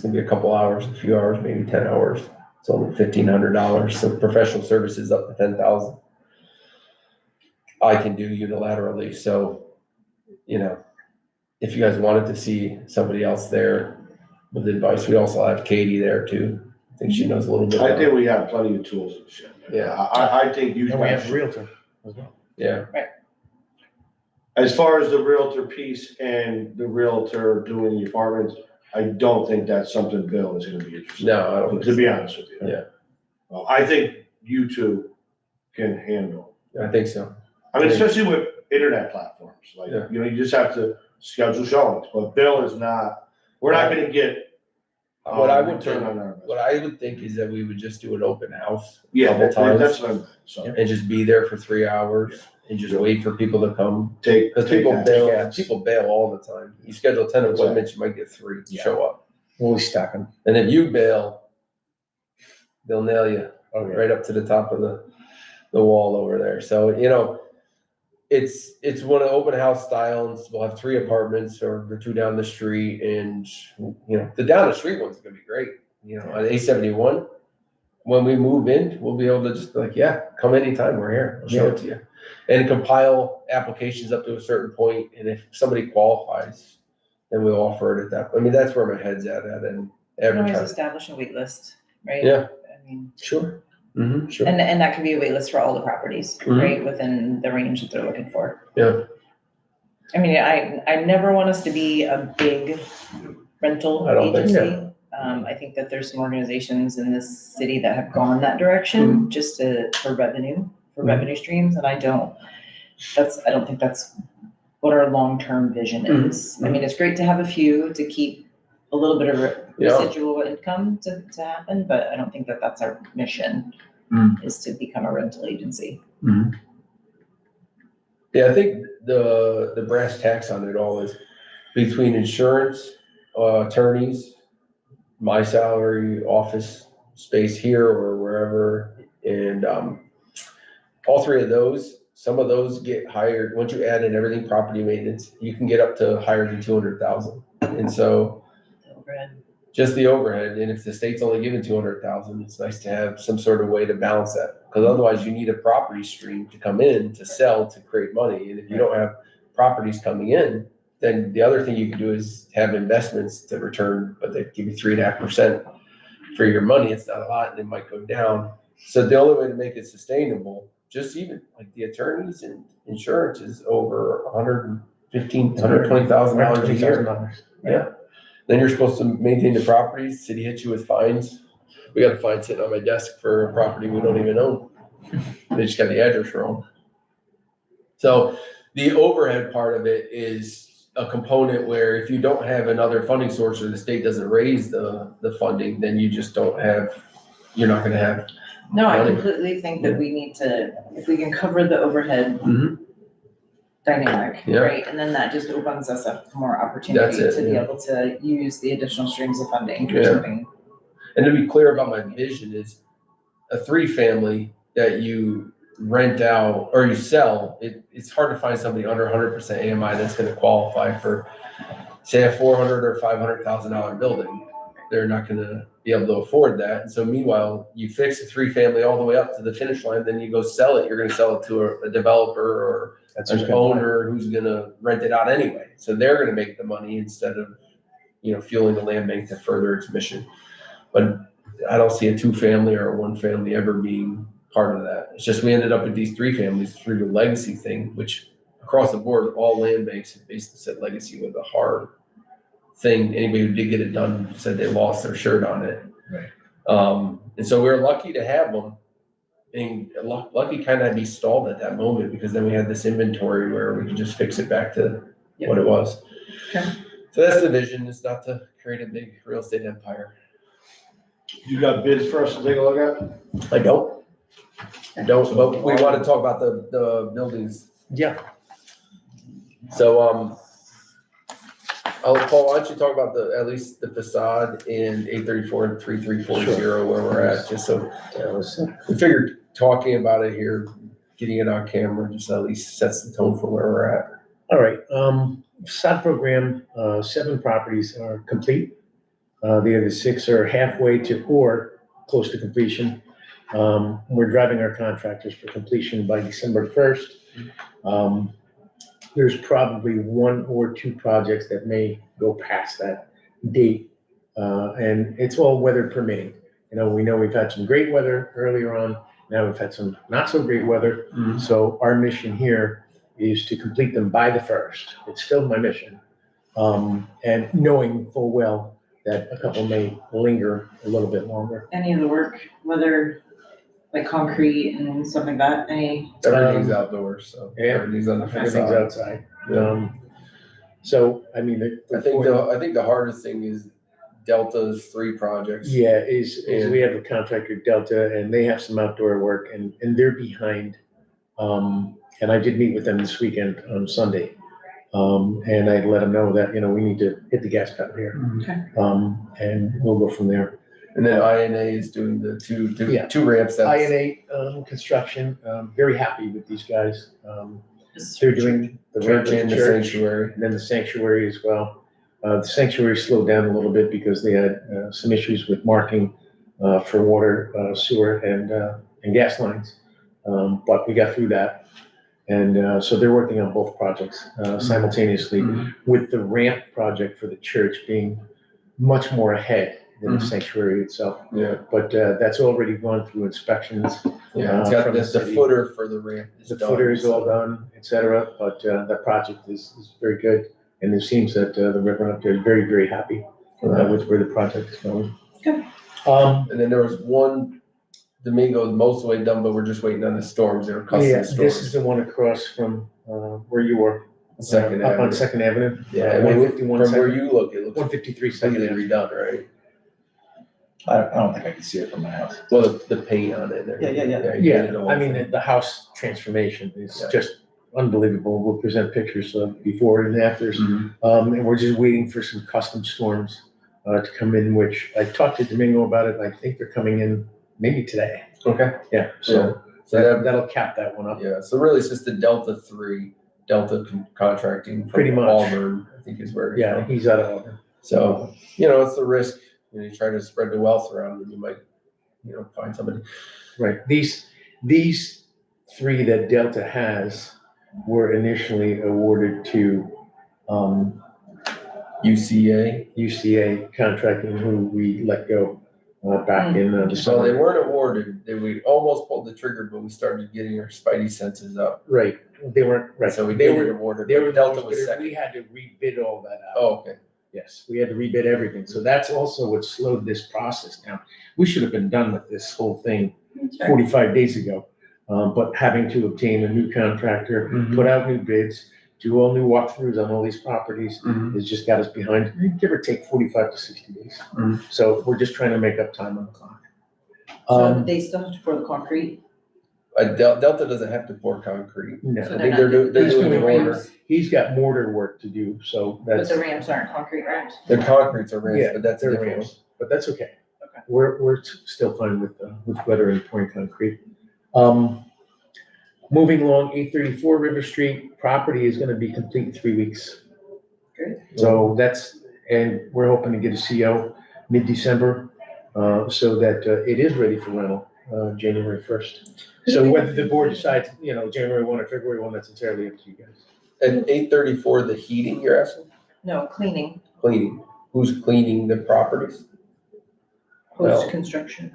gonna be a couple hours, a few hours, maybe 10 hours. It's only $1,500, so professional services up to 10,000. I can do unilaterally, so, if you guys wanted to see somebody else there with advice, we also have Katie there too. I think she knows a little bit. I about- think we have plenty of tools and shit. Yeah. I think you And we have guys, a realtor as well. Yeah, as far as the realtor piece and the realtor doing the apartments, I don't think that's something Bill is gonna be interested in. no, I don't. To be honest with you. Yeah. I think you two can handle. I think so. I mean, especially with internet platforms, like, Yeah. you just have to schedule showings, but Bill is not, we're not gonna get. What I would return think, on our investment. what I would think is that we would just do an open house. Yeah, couple that's times. what I'm, so, And just be there for 3 hours and just wait for people to come. Cause people that. bail all the time. You schedule 10 appointments, you might get 3 Yeah. show up. We'll stack them. And if you bail, they'll nail you Oh, yeah. right up to the top of the wall over there. So, it's one of the open house styles. We'll have 3 apartments or 2 down the street, and the down the street one's gonna be great. On A71, when we move in, we'll be able to just be like, yeah, come anytime, we're here, we'll show it to you. And compile applications up to a certain point, and if somebody qualifies, then we'll offer it at that. I mean, that's where my head's at, and You can always advertise. establish a wait list, right? Yeah. I mean, Sure. Mm-hmm, sure. and that can be a wait list for all the properties, Mhm. right, within the range that they're looking for. Yeah. I mean, I never want us to be a big rental I don't think so. agency. I think that there's some organizations in this city that have gone that direction just for revenue streams, and I don't think that's what our long-term vision is. I mean, it's great to have a few to keep a little bit of residual income to happen, but I don't think that that's our mission, is to become a rental agency. Yeah, I think the brass tacks on it all is between insurance, attorneys, my salary, office space here or wherever, and all three of those, some of those get hired, once you add in everything, property maintenance, you can get up to higher than 200,000. And so just the overhead, and if the state's only giving 200,000, it's nice to have some sort of way to balance that. Because otherwise you need a property stream to come in, to sell, to create money. And if you don't have properties coming in, then the other thing you can do is have investments to return, but they give you 3.5% for your money. It's not a lot, and it might go down. So the only way to make it sustainable, just even like the attorneys and insurance, is over $120,000 a year. Yeah. Then you're supposed to maintain the properties. City hits you with fines. We got a fine sitting on my desk for a property we don't even own. They just got the address wrong. So the overhead part of it is a component where if you don't have another funding source, or the state doesn't raise the funding, then you just don't have, you're not gonna have. No, I money. completely think that we need to, if we can cover the overhead dynamic, Yeah. right? And then that just opens us up for more opportunity That's it, to be yeah. able to use the additional streams of funding for Yeah. something. And to be clear about my vision is a 3-family that you rent out or you sell, it's hard to find somebody under 100% AMI that's gonna qualify for, say, a $400,000 or $500,000 building. They're not gonna be able to afford that. And so meanwhile, you fix a 3-family all the way up to the finish line, then you go sell it. You're gonna sell it to a developer or an owner who's gonna rent it out anyway. So they're gonna make the money instead of, fueling the land bank to further its mission. But I don't see a 2-family or a 1-family ever being part of that. It's just we ended up with these 3 families through the legacy thing, which across the board, all land banks have basically said legacy was a hard thing. Anybody who did get it done said they lost their shirt on it. Right. And so we were lucky to have them. And lucky kind of be stalled at that moment, because then we had this inventory where we could just fix it back to what it was. Okay. So that's the vision, is not to create a big real estate empire. You got bids for us to take a look at? I don't, but we want to talk about the buildings. Yeah. So, Paul, why don't you talk about at least the facade in 834 and 3340 where we're at, just so we figured talking about it here, getting it on camera, just at least sets the tone for where we're at. All right, facade program, 7 properties are complete. The other 6 are halfway to or close to completion. We're driving our contractors for completion by December 1st. There's probably 1 or 2 projects that may go past that date, and it's all weather permitting. We know we've had some great weather earlier on. Now we've had some not so great weather. So our mission here is to complete them by the 1st. It's still my mission. And knowing full well that a couple may linger a little bit longer. Any of the work, whether like concrete and stuff like that, Everything's outdoors, so Yeah, everything's on the everything's facade. outside. So, I mean, I think the hardest thing is Delta's 3 projects. yeah, is we have a contractor, Delta, and they have some outdoor work, and they're behind. And I did meet with them this weekend on Sunday. And I let them know that, we need to hit the gas pedal here. Okay. And we'll go from there. And then INA is doing the two ramps. INA construction, very happy with these guys. They're doing the ramp Church in and the church, sanctuary. and then the sanctuary as well. The sanctuary slowed down a little bit because they had some issues with marking for water, sewer, and gas lines. But we got through that. And so they're working on both projects simultaneously, with the ramp project for the church being much more ahead than the sanctuary itself. Yeah, But that's already gone through inspections. yeah, it's got From the the city. footer for the ramp. The footer is all done, et cetera, but that project is very good. And it seems that the Reverend up there is very, very happy with where the project is going. Good. And then there was one, Domingo, most of the way done, but we're just waiting on the storms. They were Yeah, custom this is storms. the one across from where you were. Second Up on Avenue. Second Avenue. Yeah, I mean, 151 from where Second, you look, it looks 153 Second completely Avenue. redone, right? I don't think I can see it from my house. Well, the paint on it. Yeah. you Yeah, painted the whole I mean, thing. the house transformation is Yeah. just unbelievable. We'll present pictures of before and afters. Mhm. And we're just waiting for some custom storms to come in, which I talked to Domingo about it. I think they're coming in maybe today. Okay. Yeah, so So that'll cap that one up. yeah, so really it's just the Delta 3, Contracting. From Pretty much. Auburn, I think is where it's Yeah, from. he's out of Auburn. So, it's the risk, you try to spread the wealth around and you might, find somebody. Right. These three that Delta has were initially awarded to UCA. UCA Contracting, who we let go back in the So they summer. weren't awarded, we almost pulled the trigger, but we started getting our spidey senses up. Right. They weren't, right. So we They did get were, awarded, they were but Delta the was ones, but second. we had to rebid all that out. Oh, okay. Yes, we had to rebid everything. So that's also what slowed this process down. We should have been done with this whole thing 45 days ago. But having to obtain a new contractor, put out new bids, do all new walkthroughs on all these properties, has just got us behind, give or take 45 to 60 days. Mhm. So we're just trying to make up time on the clock. So they still have to pour the concrete? Delta doesn't have to pour concrete. No, So I they're think not they're doing- doing He's the doing mortar. ramps? he's got mortar work to do, so But that's, the ramps aren't concrete ramps? The concretes are ramps, yeah, but that's a they're different one. ramps, but that's okay. Okay. We're still fine with weather and pouring concrete. Moving along, 834 River Street, property is gonna be complete in 3 weeks. Great. So and we're hoping to get a CO mid-December, so that it is ready for rental, January 1st. So whether the board decides, January 1 or February 1, that's entirely up to you guys. At 834, the heating, you're asking? No, cleaning, Cleaning. Who's cleaning the properties? Well- post-construction.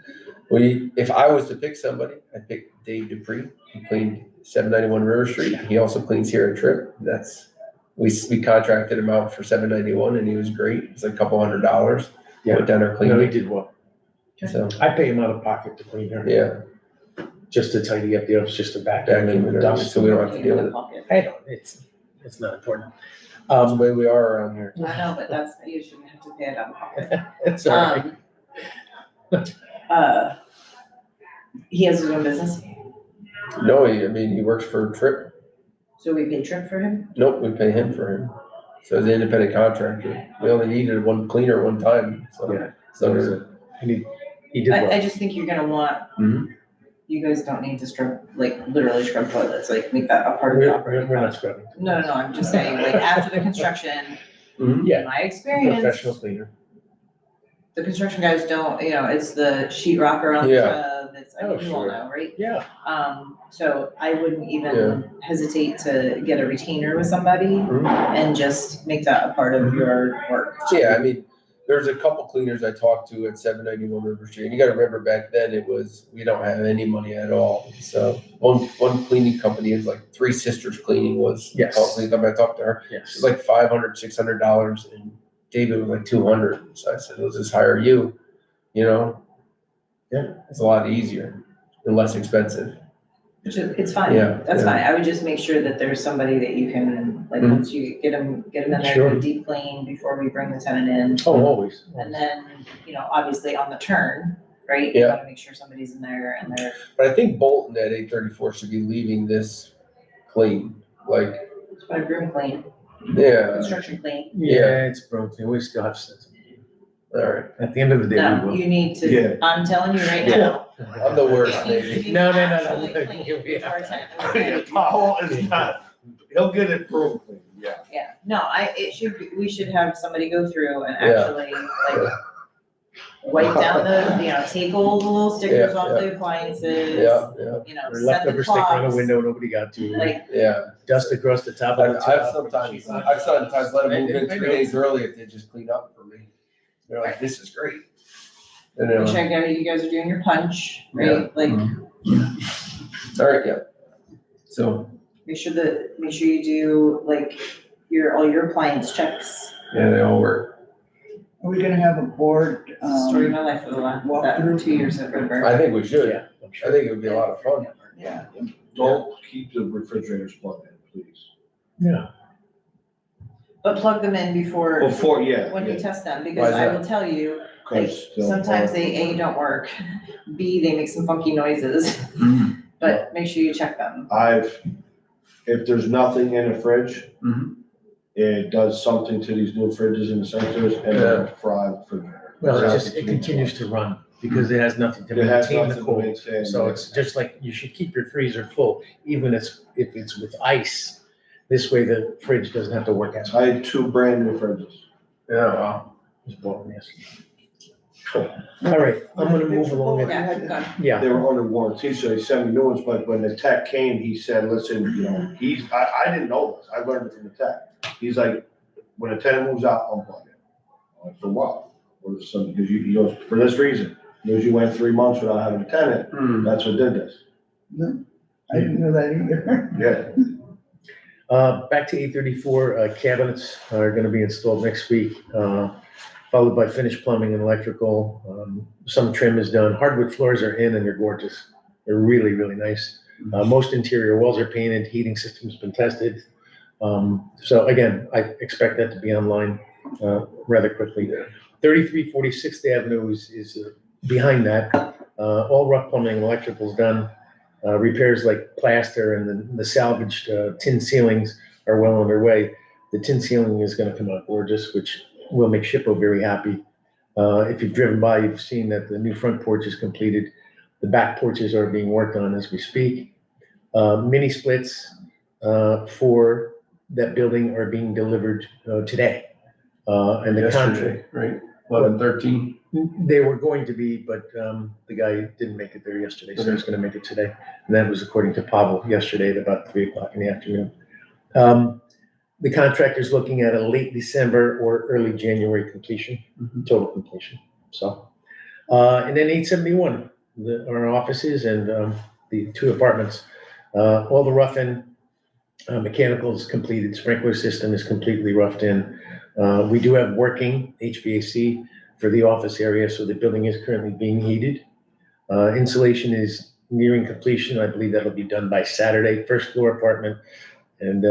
If I was to pick somebody, I'd pick Dave Dupree. He cleaned 791 River Street. He also cleans here at Trip. We contracted him out for 791 and he was great. It's like a couple $100. Yeah. Went down there No, he cleaning. did well. So, I pay him out of pocket to clean her. yeah, Just to tidy up the office, just to vacuum vacuum and and everything, dust. so we don't have to deal with it. I don't, it's not important. That's the way we are around here. I know, but you shouldn't have to pay it out of pocket. It's all right. He has his own business, No, he works for Trip. so we pay Trip for him? Nope, we pay him for him. So as an independent contractor, we only needed one cleaner one time, so. Yeah. So, And he did I well. just think you're gonna want, Mhm. you guys don't need to scrub, literally scrub toilets, make that a part of the We're operating not cost. scrubbing. No, I'm just saying, after the construction, Mhm. Yeah, in my experience, professional cleaner. the construction guys don't, it's the sheet rocker on the Yeah. tub, you all sure. know, right? Yeah. So I wouldn't Yeah. even hesitate to get a retainer with somebody Mhm. and just make that a part of your work. Yeah, there's a couple cleaners I talked to at 791 River Street. And you gotta remember back then we don't have any money at all. So one cleaning company is like Three Sisters Cleaning was. Yes. called cleaning company I talked to her. Yes. It's like $500, $600 and David was like 200. So I said, let's just hire you, Yeah. It's a lot easier and less expensive. Which is, it's fine, Yeah, that's yeah. fine, I would just make sure that there's somebody that you can, Mhm. once you get them in there, Sure. do a deep clean before we bring the tenant in. Oh, always. And then, obviously on the turn, right? You Yeah. gotta make sure somebody's in there and they're, But I think Bolton at 834 should be leaving this clean, like, it's about a broom clean, yeah, construction clean. Yeah, it's broken. We still have sense. all right. At the end of the day, we No, will. you need Yeah. to, I'm telling you right now. I'm the worst, it needs to maybe. be No. actually clean before it's time. Paul is not, he'll get it broken, yeah. Yeah, no, we should have somebody go through and Yeah. actually, wipe down take all the little stickers Yeah, off the appliances. Yeah, Or Or set the leftover sticker on clocks, a window, nobody got to. like, yeah. Dust across the top of the I've top. sometimes let them move in I 3 know. days early if they just clean up for me. They're like, this is great. And make then, sure you guys are doing your punch, right? Like, all right, yeah. So, make sure you do like all your appliance checks. yeah, they all work. Are we gonna have a board, Story of my life for the last, walkthrough? 2 years at River. I think we should. Yeah, I'm I sure. think it would be a lot of fun. Yeah. Don't keep the refrigerators plugged in, please. Yeah. But plug them in before, Yeah. when you yeah, test them, Why because is I that? will tell you, like, 'cause they'll- sometimes they, A, don't work, B, they make some funky noises, but make sure you check them. if there's nothing in the fridge, Mhm. it does something to these new fridges and sensors and it'll fry the refrigerator. Well, That's it what you continues to run because it has nothing to It has maintain the nothing to cold. maintain, So yeah. it's just like, you should keep your freezer full, even if it's with ice. This way the fridge doesn't have to work as I hard. had 2 brand new fridges. Yeah, wow. It's blowing, yes. All right, I'm gonna move along. Yeah, keep going. Yeah, They were under warranty, so they sent me new ones, but when the tech came, he said, listen, I didn't know this, I learned it from the tech. He's like, when a tenant moves out, unplug it. I'm like, for what? Or some, because he goes, for this reason, because you went 3 months without having a tenant, that's what did this. I didn't know that either. Yeah. back to 834, cabinets are gonna be installed next week, followed by finished plumbing and electrical. Some trim is done. Hardwood floors are in and they're gorgeous. They're really, really nice. Most interior walls are painted, heating system's been tested. So again, I expect that to be online, rather quickly. 3340 Sixth Avenue is behind that. All rough plumbing and electrical's done. Repairs like plaster and then the salvaged tin ceilings are well underway. The tin ceiling is gonna come out gorgeous, which will make Shippo very happy. If you've driven by, you've seen that the new front porch is completed. The back porches are being worked on as we speak. Mini splits for that building are being delivered today. And the contract, Yesterday, right? 11/13. they were going to be, but the guy didn't make it there yesterday, so he's gonna make it today. And that was according to Pavel yesterday at about 3 o'clock in the afternoon. The contractor's looking at a late December or early January completion, total completion, so. And then 871, our offices and the 2 apartments, all the rough in, mechanical is completed, sprinkler system is completely roughed in. We do have working HVAC for the office area, so the building is currently being heated. Insulation is nearing completion. I believe that'll be done by Saturday. First floor apartment and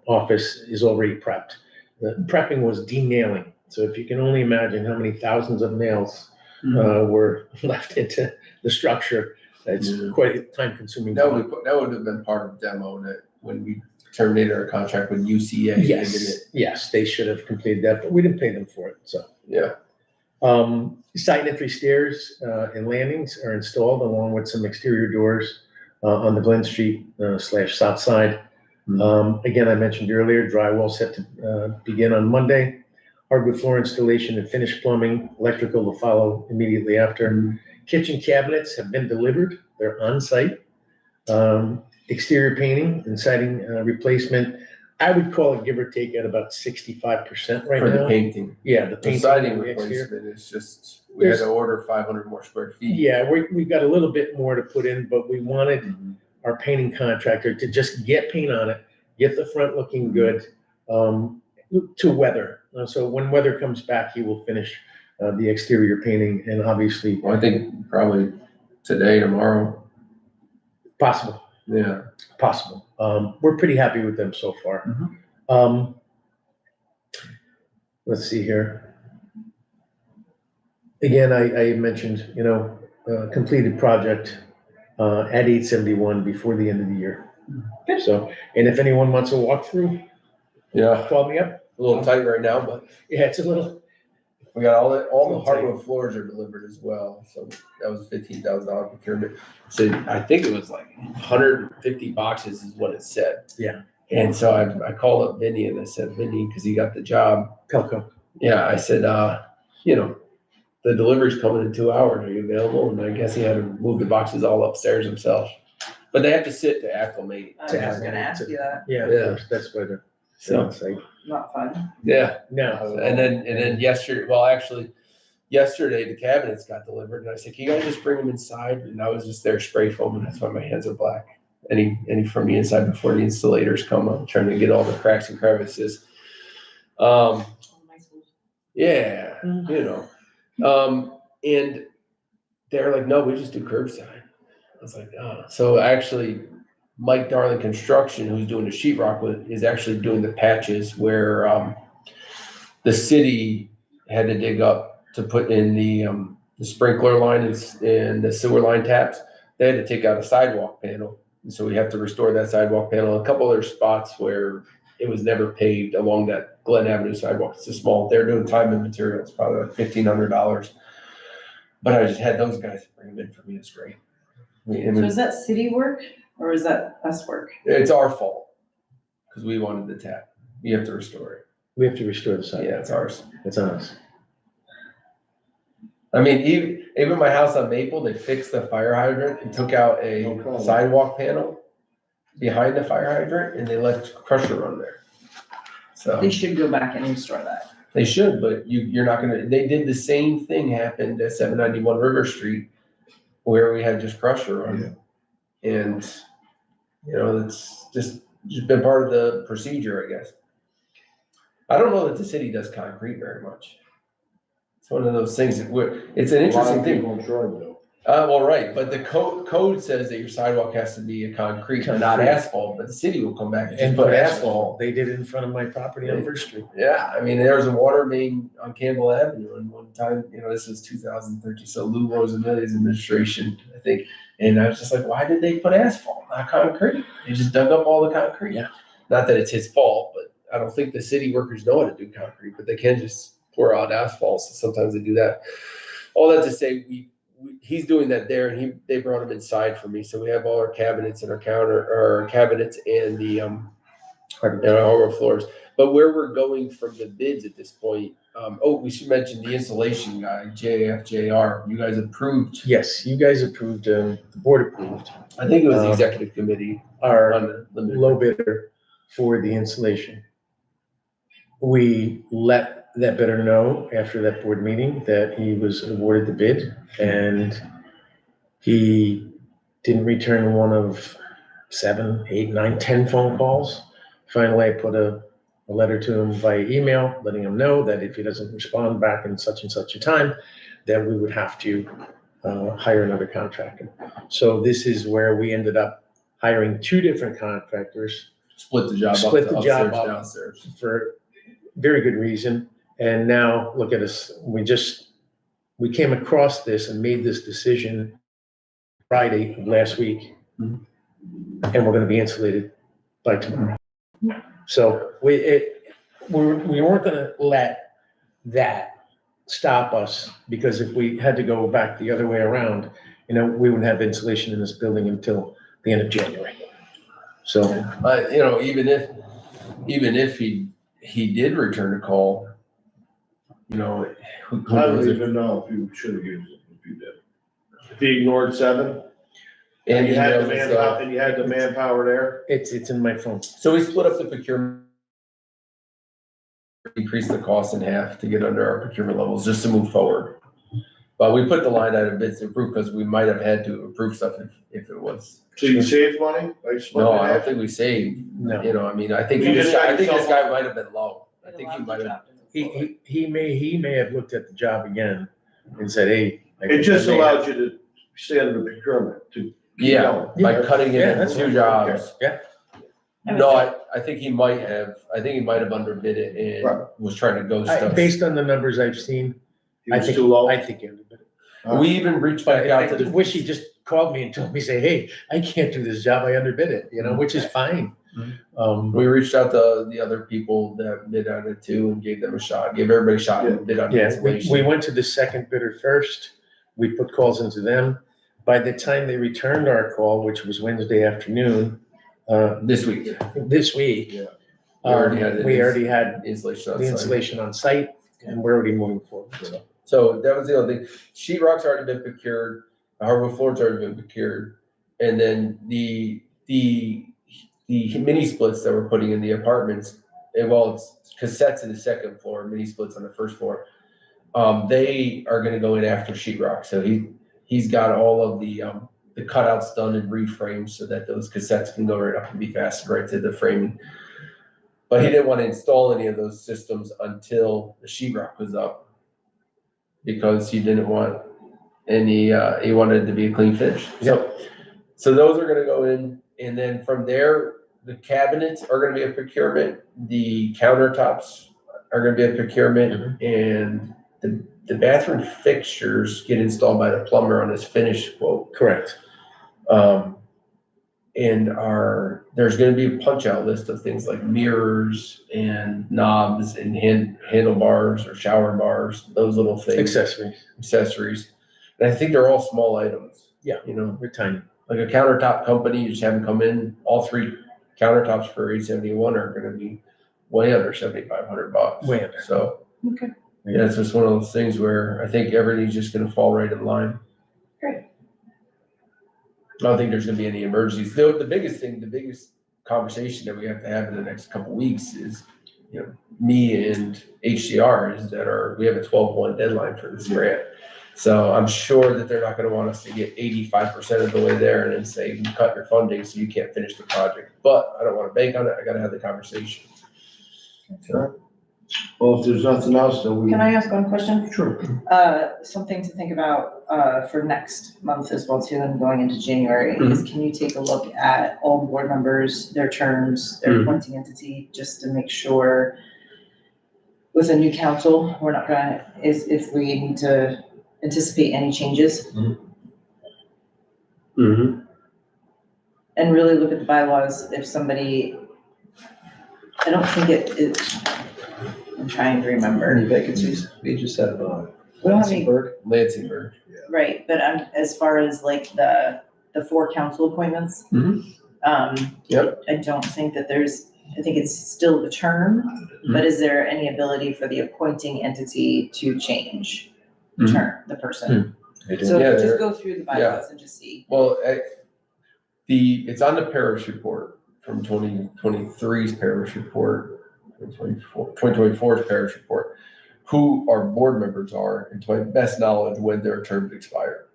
office is already prepped. The prepping was denailing. So if you can only imagine how many thousands of nails were left into the structure, it's quite a time consuming. That would have been part of demo that when we terminated our contract with UCA. they did it. Yes, they should have completed that, but we didn't pay them for it, so. Yeah. Side entry stairs and landings are installed along with some exterior doors on the Glen Street / south side. Again, I mentioned earlier, drywall set to begin on Monday. Hardwood floor installation and finished plumbing, electrical will follow immediately after. Kitchen cabinets have been delivered, they're on site. Exterior painting and siding replacement, I would call it give or take at about 65% right For the now. painting. Yeah, the The painting. siding and the exterior. replacement is just, we had to order 500 more square feet. Yeah, we got a little bit more to put in, but we wanted our painting contractor to just get paint on it, get the front looking good, to weather. So when weather comes back, he will finish the exterior painting and obviously Well, I think probably today, tomorrow. possible. Yeah. Possible. We're pretty happy with them so far. Let's see here. Again, I mentioned, completed project at 871 before the end of the year. So, and if anyone wants a walkthrough, Yeah. call me up. A little tight right now, but Yeah, it's a little, we got all the hardwood floors are delivered as well. So that was $15,000 procurement. So I think it was like 150 boxes is what it said. Yeah. And so I called up Vinny and I said, Vinny, because he got the job. Pelco. Yeah, I said, the delivery's coming in 2 hours, are you available? And I guess he had to move the boxes all upstairs himself. But they have to sit to acclimate. I was just gonna ask you that, Yeah, Yeah. of course, that's why they're So, on site. not fun. yeah. No, And then yesterday, well, actually, yesterday the cabinets got delivered and I said, can you guys just bring them inside? And I was just there spray foaming. That's why my hands are black. Any from the inside before the installators come. I'm trying to get all the cracks and crevices. Yeah, you know, and they're like, no, we just do curbside. I was like, oh, so actually Mike Darling Construction, who's doing the sheetrock with, is actually doing the patches where, the city had to dig up to put in the sprinkler line and the sewer line taps. They had to take out a sidewalk panel. And so we have to restore that sidewalk panel. A couple other spots where it was never paved along that Glen Avenue sidewalk. It's a small, they're doing time and materials, probably like $1,500. But I just had those guys bring them in for me. It's great. I So mean, is that city work or is that us work? it's our fault because we wanted the tap. You have to restore it. we have to restore the site. Yeah, it's ours. It's on us. I mean, even my house on Maple, they fixed the fire hydrant and took out a No problem. sidewalk panel behind the fire hydrant and they let crusher run there. So They should go back and restore that. they should, but you're not gonna, they did the same thing happened at 791 River Street where we had just crusher run. And, you know, it's just been part of the procedure, I guess. I don't know that the city does concrete very much. It's one of those things that it's an interesting thing. People in Troy do. Well, right, but the code says that your sidewalk has to be a concrete, not Concrete. asphalt, but the city will come back and just And put asphalt. They did it in front of my property on First Street. Yeah, I mean, there was a water main on Campbell Avenue and one time, you know, this was 2013, so Lou Rosamilli's administration, I think. And I was just like, why did they put asphalt, not concrete? They just dug up all the concrete. Yeah. Not that it's his fault, but I don't think the city workers know how to do concrete, but they can just pour out asphalt, so sometimes they do that. All that to say, he's doing that there, and they brought him inside for me, so we have all our cabinets and our cabinets and the hardwood floors. But where we're going from the bids at this point, we should mention the insulation guy, JFJR. You guys approved. Yes, you guys approved, the board approved I think it was the executive committee our on the limited. low bidder for the insulation. We let that bidder know after that board meeting that he was awarded the bid, and he didn't return one of 7, 8, 9, 10 phone calls. Finally, I put a letter to him by email, letting him know that if he doesn't respond back in such and such a time, that we would have to hire another contractor. So this is where we ended up hiring 2 different contractors Split the job Split up to the job upstairs, up. downstairs. for very good reason. And now look at us, we came across this and made this decision Friday of last week. Mhm. And we're gonna be insulated by tomorrow. So we weren't gonna let that stop us, because if we had to go back the other way around, you know, we wouldn't have insulation in this building until the end of January. So, But, you know, even if he did return a call, you know, who I knows don't if- even know if you should have used it, if you did. If he ignored 7, and and you had the emails and manpower, stuff. and you had the manpower there, it's in my phone. So we split up the procurement, increase the cost in half to get under our procurement levels, just to move forward. But we put the line item bids to approve, because we might have had to approve stuff if it was. so you saved money, like split No, it I don't half? think we saved, No. you know, I mean, I think You just got this yourself- guy might have been low. I think he might have. He may have looked at the job again and said, hey. It just allowed you to stay under the procurement, to keep Yeah, going. by cutting it Yeah, into that's 2 fine. jobs. Yeah. No, I think he might have underbid it and Right. was trying to ghost us. Based on the numbers I've seen, He I was think, too low. I think he underbid it. We even reached back But out I to the. wish he just called me and told me, say, hey, I can't do this job, I underbid it, you know, which is fine. We reached out to the other people that bid on it too and gave them a shot, gave everybody a shot and bid on the Yeah, installation. we went to the second bidder first, we put calls into them. By the time they returned our call, which was Wednesday afternoon, This week, this week, Yeah. We already had it. we already had installation. the installation on site, and we're already moving forward, so. So that was the only thing. Sheet rock's already been procured, the hardwood floor's already been procured. And then the mini splits that we're putting in the apartments, it's cassettes in the second floor, mini splits on the first floor. They are gonna go in after sheet rock. So he's got all of the cutouts done and reframed so that those cassettes can go right up and be fastened right to the framing. But he didn't want to install any of those systems until the sheet rock was up, because he didn't want any, he wanted it to be a clean finish. So those are gonna go in, and then from there, the cabinets are gonna be a procurement, the countertops are gonna be a procurement, and the bathroom fixtures get installed by the plumber on his finish quote. Correct. And there's gonna be a punch out list of things like mirrors and knobs and handlebars or shower bars, those little things. Accessories. And I think they're all small items. Yeah. You know, They're tiny. like a countertop company, you just have them come in, all 3 countertops for $871 are gonna be way under $7,500. Way under. So. Okay. Yeah, it's just one of those things where I think everything's just gonna fall right in line. Great. I don't think there's gonna be any emergencies. The biggest conversation that we have to have in the next couple weeks is, me and HCR is that we have a 12/1 deadline for this grant. So I'm sure that they're not gonna want us to get 85% of the way there and then say, you cut your funding so you can't finish the project. But I don't wanna bank on it, I gotta have the conversation. Well, if there's nothing else, then we. Can I ask one question? Sure. Something to think about, for next month as well too, and going into January, is can you take a look at all board members, their terms, their appointing entity, just to make sure with a new council, we're not gonna, if we need to anticipate any changes, Mm-hmm. and really look at the bylaws, if somebody, I don't think I'm trying to remember. Any vacancies? We just said, We don't have any, Lansingburg. right, but as far as like the 4 council appointments. Yep. I don't think that I think it's still the term, but is there any ability for the appointing entity to change the person? So Yeah, just go through the bylaws and just see. Well, it's on the parish report from 2023's parish report, 2024's parish report, who our board members are, and to my best knowledge, when their terms expire.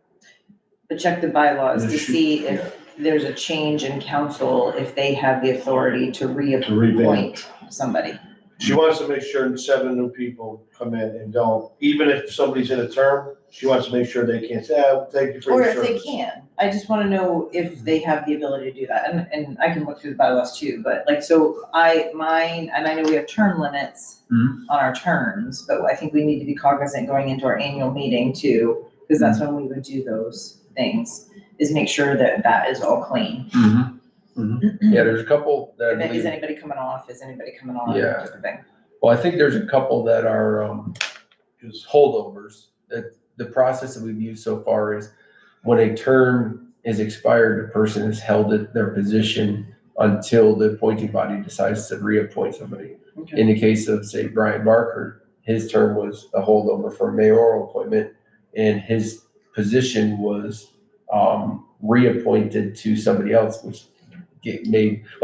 But check the bylaws to see if there's a change in council, if they have the authority to reappoint somebody. She wants to make sure 7 new people come in and don't, even if somebody's in a term, she wants to make sure they can't say, thank you for Or your if they service. can, I just wanna know if they have the ability to do that, and I can look through the bylaws too, but like, so and I know we have term limits on our terms, but I think we need to be cognizant going into our annual meeting too, because that's when we would do those things, is make sure that that is all clean. Yeah, there's a couple that I Is believe, anybody coming off, is anybody coming on, Yeah. type of thing. well, I think there's a couple that are just holdovers. That the process that we've used so far is when a term is expired, the person has held their position until the appointing body decides to reappoint somebody. Okay. In the case of, say, Brian Barker, his term was a holdover for mayoral appointment, and his position was reappointed to somebody else, which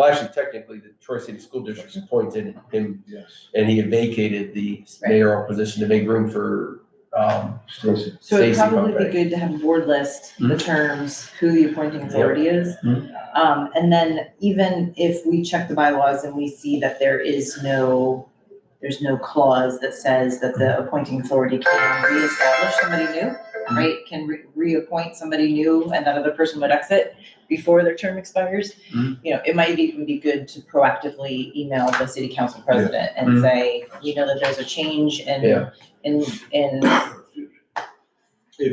actually technically the Troy City School District appointed him, Yes. and he had vacated the mayoral position to make room for Stacy. So it'd Stacy probably be Buckbeck. good to have a board list, the terms, who the appointing authority is. Mhm. And then even if we check the bylaws and we see that there's no clause that says that the appointing authority can reestablish somebody new, right? Can reappoint somebody new and that other person would exit before their term expires. It might even be good to proactively email the city council president and say, that there's a change in If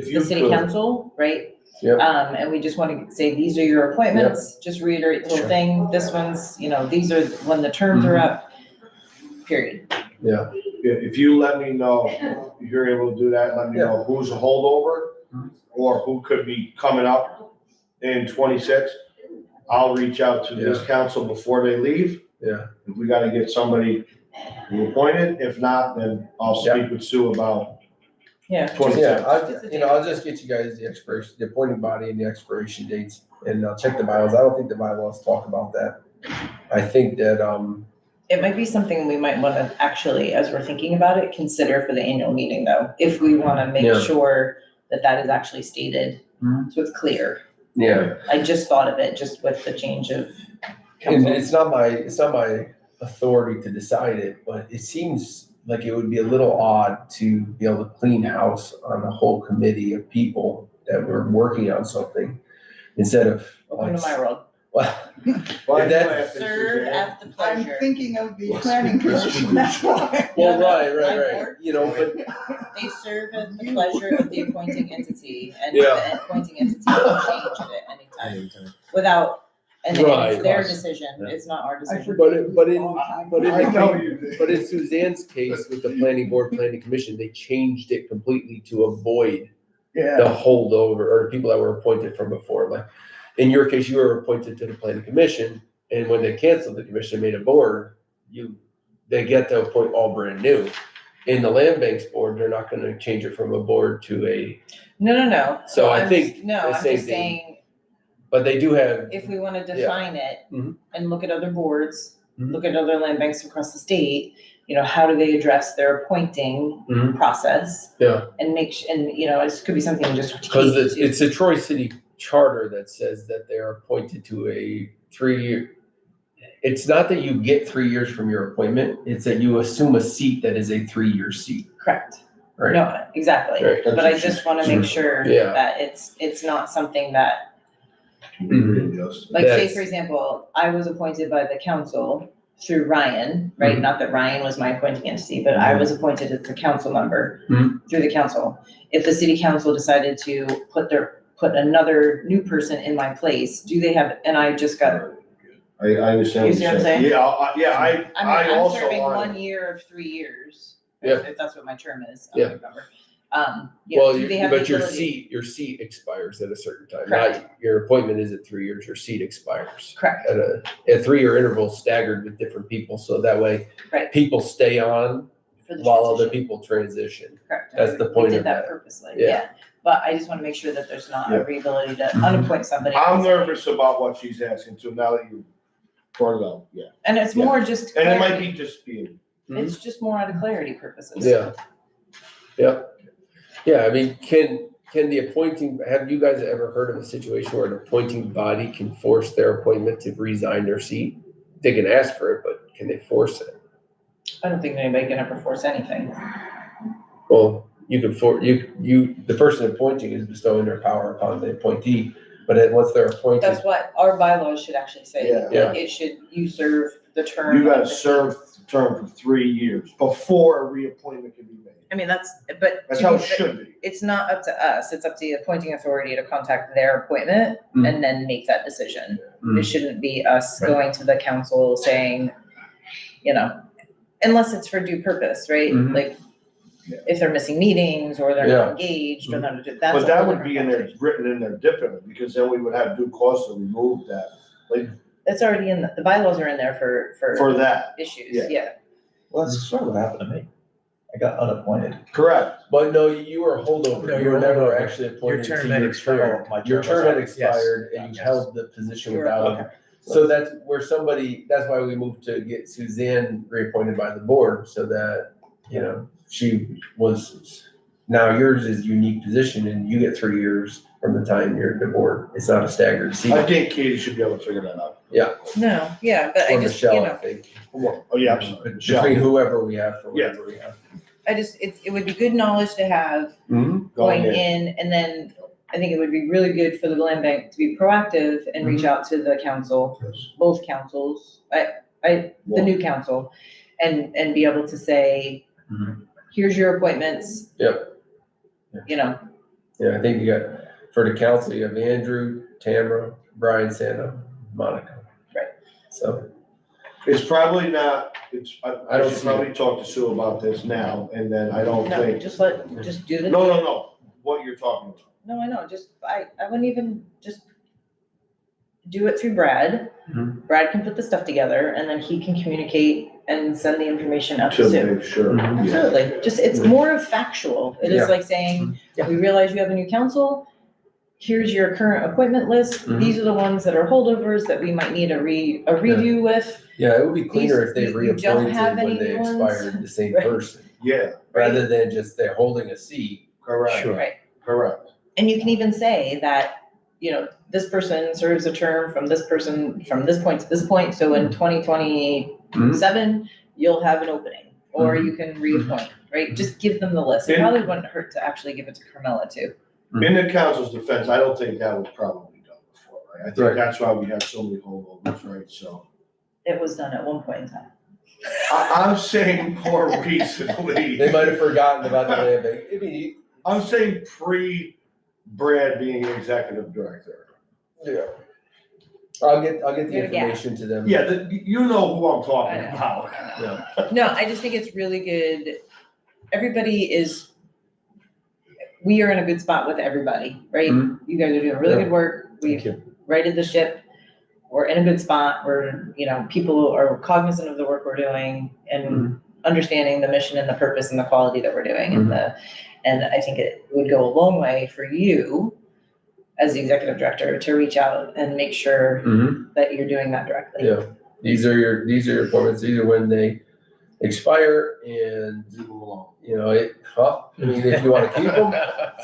the you city could, council, right? Yep. And we just want to say, these are your appointments, just reiterate the whole thing, this one's, these are when the terms are up, period. Yeah. if you let me know, if you're able to do that, let me know who's a holdover or who could be coming up in 26. I'll reach out to this council before they leave. Yeah. If we gotta get somebody appointed, if not, then I'll speak with Sue about Yeah. Yeah, Just a I'll just get you guys the appointing body and the expiration dates, and I'll check the bylaws. I don't think the bylaws talk about that. I think that, It might be something we might wanna actually, as we're thinking about it, consider for the annual meeting though, if we wanna make Yeah. sure that that is actually stated, Mhm. so it's clear. yeah, I just thought of it, just with the change of and council. it's not my authority to decide it, but it seems like it would be a little odd to be able to clean house on a whole committee of people that were working on something instead of Welcome to my world. well, Why And do I that- have to Serve Suzanne? at the I'm pleasure. thinking of the planning commission, that's why. well, No, right, you know, but They serve at the pleasure of the appointing entity, and Yeah. the appointing entity can change it at any time, Anytime. without, and Right. it's their decision, it's not our I decision. forget. But in I know you did. But in Suzanne's case with the planning board, planning commission, they changed it completely to avoid the Yeah, holdover or people that were appointed from before. Like in your case, you were appointed to the planning commission, and when they canceled the commission, made a board, they get to appoint all brand new. In the land banks board, they're not gonna change it from a board to a, No. So I I'm think just- No, the I'm same just thing. saying, but they do have, if we wanna define it Mhm. and look at other boards, Mhm. look at other land banks across the state, how do they address their appointing Mhm. process? Yeah. And it could be something just. cause key to- it's a Troy City charter that says that they're appointed to a 3-year. It's not that you get 3 years from your appointment, it's that you assume a seat that is a 3-year seat, Correct. right? No, exactly. Right. But I just wanna make sure Yeah. that it's not something that, Just- like, say, That's- for example, I was appointed by the council through Ryan, right? Mhm. Not that Ryan was my appointing entity, but I was appointed as a council member Mhm. through the council. If the city council decided to put another new person in my place, do they have, and I just got, I understand. You see what I'm saying? Yeah, I I'm also serving want. 1 year of 3 years. Yeah. If that's what my term is, Yeah. I don't remember. Well, Do they have the but your ability? seat expires at a certain time, Correct. not, your appointment isn't 3 years, your seat expires. Correct. At a 3-year interval staggered with different people, so that way Right. people stay on For the while other transition. people transition. Correct. That's the We point did of that that. purposely, Yeah. yeah. But I just wanna make sure that there's not Yeah. every ability to Mhm. unappoint somebody. I'm nervous about what she's asking too, now that you brought it up, yeah. And it's Yeah. more just And it might clarity. be just being, It's just more out of clarity purposes. Yeah. Yeah, I mean, can the appointing, have you guys ever heard of a situation where an appointing body can force their appointment to resign their seat? They can ask for it, but can they force it? I don't think anybody can ever force anything. Well, you can the person appointing is bestowing their power upon the appointee, but then once they're appointed, That's what our bylaws should actually say. Yeah. Yeah. Like, it should, you serve the term. you gotta of the- serve the term for 3 years before a reappointment can be made. I mean, but. That's to how be it fair, should be. It's not up to us, it's up to the appointing authority to contact their appointment Mm. and then make that decision. Mm. It shouldn't be us Right. going to the council saying, unless it's for due purpose, right? Mhm. Like, Yeah. if they're missing meetings or they're Yeah. not engaged or not, that's. But a that whole would be in there, different written in there differently, because then we would have due costs to remove that, conversation. It's already in, the bylaws are in there for for that, issues, yeah. yeah. well, that's sort of what happened to me. I got unappointed. correct. but no, you were a holdover. No, You you were were never holdover. actually appointed. Your term to had your expired. term. My Your term was term had up. expired and you Yes. held the position You were- without. okay. So that's where that's why we moved to get Suzanne reappointed by the board, so that, she was, now yours is unique position and you get 3 years from the time you're the board. It's not a staggered seat. I think Katie should be able to figure that out. No, yeah, but I Or just, Michelle, I think. Oh, yeah, I'm sorry. Between whoever we have for whatever we have. it would be good knowledge to have Mhm. going in, and then I think it would be really good for the land bank to be proactive and reach out to the council, both councils, the new council, and be able to say, Mhm. here's your appointments. Yep. Yeah, Yeah, I think you got, for the council, you have Andrew, Tamara, Brian Santa, Monica. Right. So, It's probably not, I I don't should see probably talk to Sue about this now, and then I don't no, think, just do the. no, what you're talking about. No, I know, I wouldn't even, just do it through Brad. Mhm. Brad can put the stuff together and then he can communicate and send the information up to To Sue. make sure. Mhm. Yeah. Absolutely, just, it's more of factual. It Yeah. is like saying, Yeah. we realize you have a new council. Here's your current appointment list. Mhm. These are the ones that are holdovers that we might need a review with. Yeah, it would be cleaner if they These- you don't have reappointed any when they new ones? expired the same Right. person, Yeah, rather than just they're holding a seat. correct, Sure. Right. correct. And you can even say that, you know, this person serves a term from this person, from this point to this point, so in 2027, you'll have an opening. Or you can reappoint, right? Just give them the list. It And- probably wouldn't hurt to actually give it to Carmella too. In the council's defense, I don't think that was probably done before, right? I Right. think that's why we have so many holdovers, right? So, It was done at one point in time. I'm saying more recently. They might have forgotten about the land bank. I mean, I'm saying pre-Brad being executive director. yeah. I'll get the You're the gap. information to them. Yeah, you know who I'm talking I know. about. Yeah. No, I just think it's really good. We are in a good spot with everybody, right? Mhm. You guys are doing really good work. Thank We've you. righted the ship. We're in a good spot. We're, you know, people are cognizant of the work we're doing and understanding the mission and the purpose and the quality that we're doing and I think it would go a long way for you as the executive director to reach out and make sure Mhm. that you're doing that directly. Yeah, these are your appointments, these are when they expire and, you know, I mean, if you wanna keep them,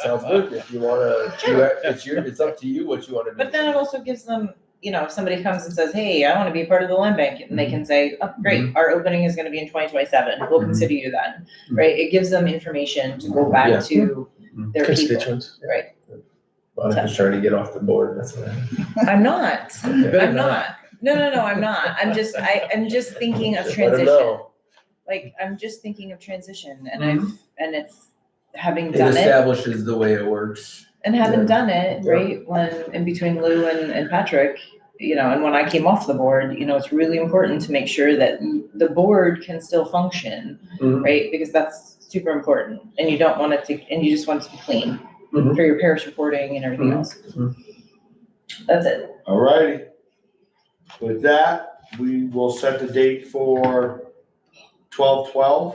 sounds good. If you wanna, it's up to you what you wanna do. But then it also gives them, you know, if somebody comes and says, hey, I wanna be a part of the land bank, and they can say, oh, great, our opening is gonna be in 2027, we'll Mhm. consider you then, Mhm. right? It gives them information to go Yeah. back to their people. Constituents. Right, I'm just trying to get off the board, that's what I'm not, Okay. I'm not, no, I'm not, I'm just thinking of Just let 'em transition. know. Like, I'm just thinking of transition, and Mhm. and it's, having It done it, establishes the way it works. and having Yeah. done it, Yeah. right, when, in between Lou and Patrick, you know, and when I came off the board, you know, it's really important to make sure that the board can still function, Mhm. right? Because that's super important, and you don't want it to, and you just want it to be clean Mhm. for your parish reporting and everything Mhm. else. Mhm. That's it. All righty. With that, we will set the date for 12/12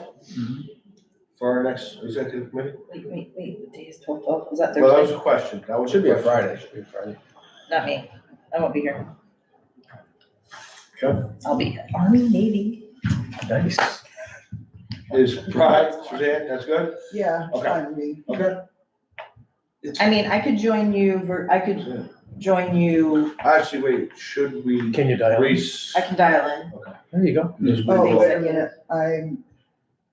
for our next executive committee. Wait, the day is 12/12, is that Well, that was Thursday? a question. That was Should be a question. Friday. Not me, I won't be here. Okay. I'll be Army, Navy. Nice. Is Brad, Suzanne, that's good? Yeah, it's Okay. fine with me. Okay. I mean, I could join you, I could join you, Actually, wait, should we? Can you dial in? Reese? I can dial in. There you go. Oh, wait a minute,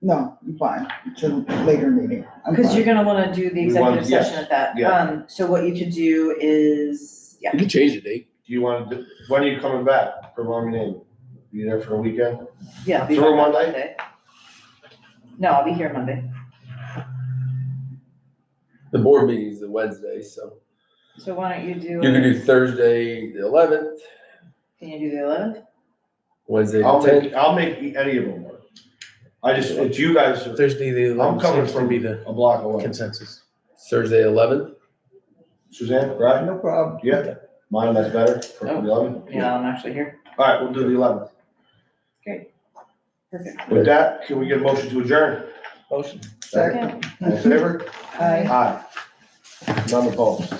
no, I'm fine, it's a later meeting. I'm Because you're fine. gonna wanna do the We want- executive yes, session at that. yeah. So what you could do is, yeah, You can change the date. Do you want to, when are you coming back from Army Navy? You there for the weekend? yeah. I'll be Through back Monday? No, I'll be here Monday. The board meeting is the Wednesday, so So why don't you do, you can do Thursday, the 11th, can you do the 11th? Wednesday, the I'll 10th. make any of them work. It's you guys, Thursday, the I'm 11th coming seems to from be the a block away. consensus. Thursday, 11th. Suzanne, right? No problem. Yeah, mine, that's better for the Oh. 11th. Yeah, I'm actually here. All right, we'll do the 11th. Perfect. With that, can we get a motion to adjourn? Motion. Second. All in favor? Aye. Aye. None opposed.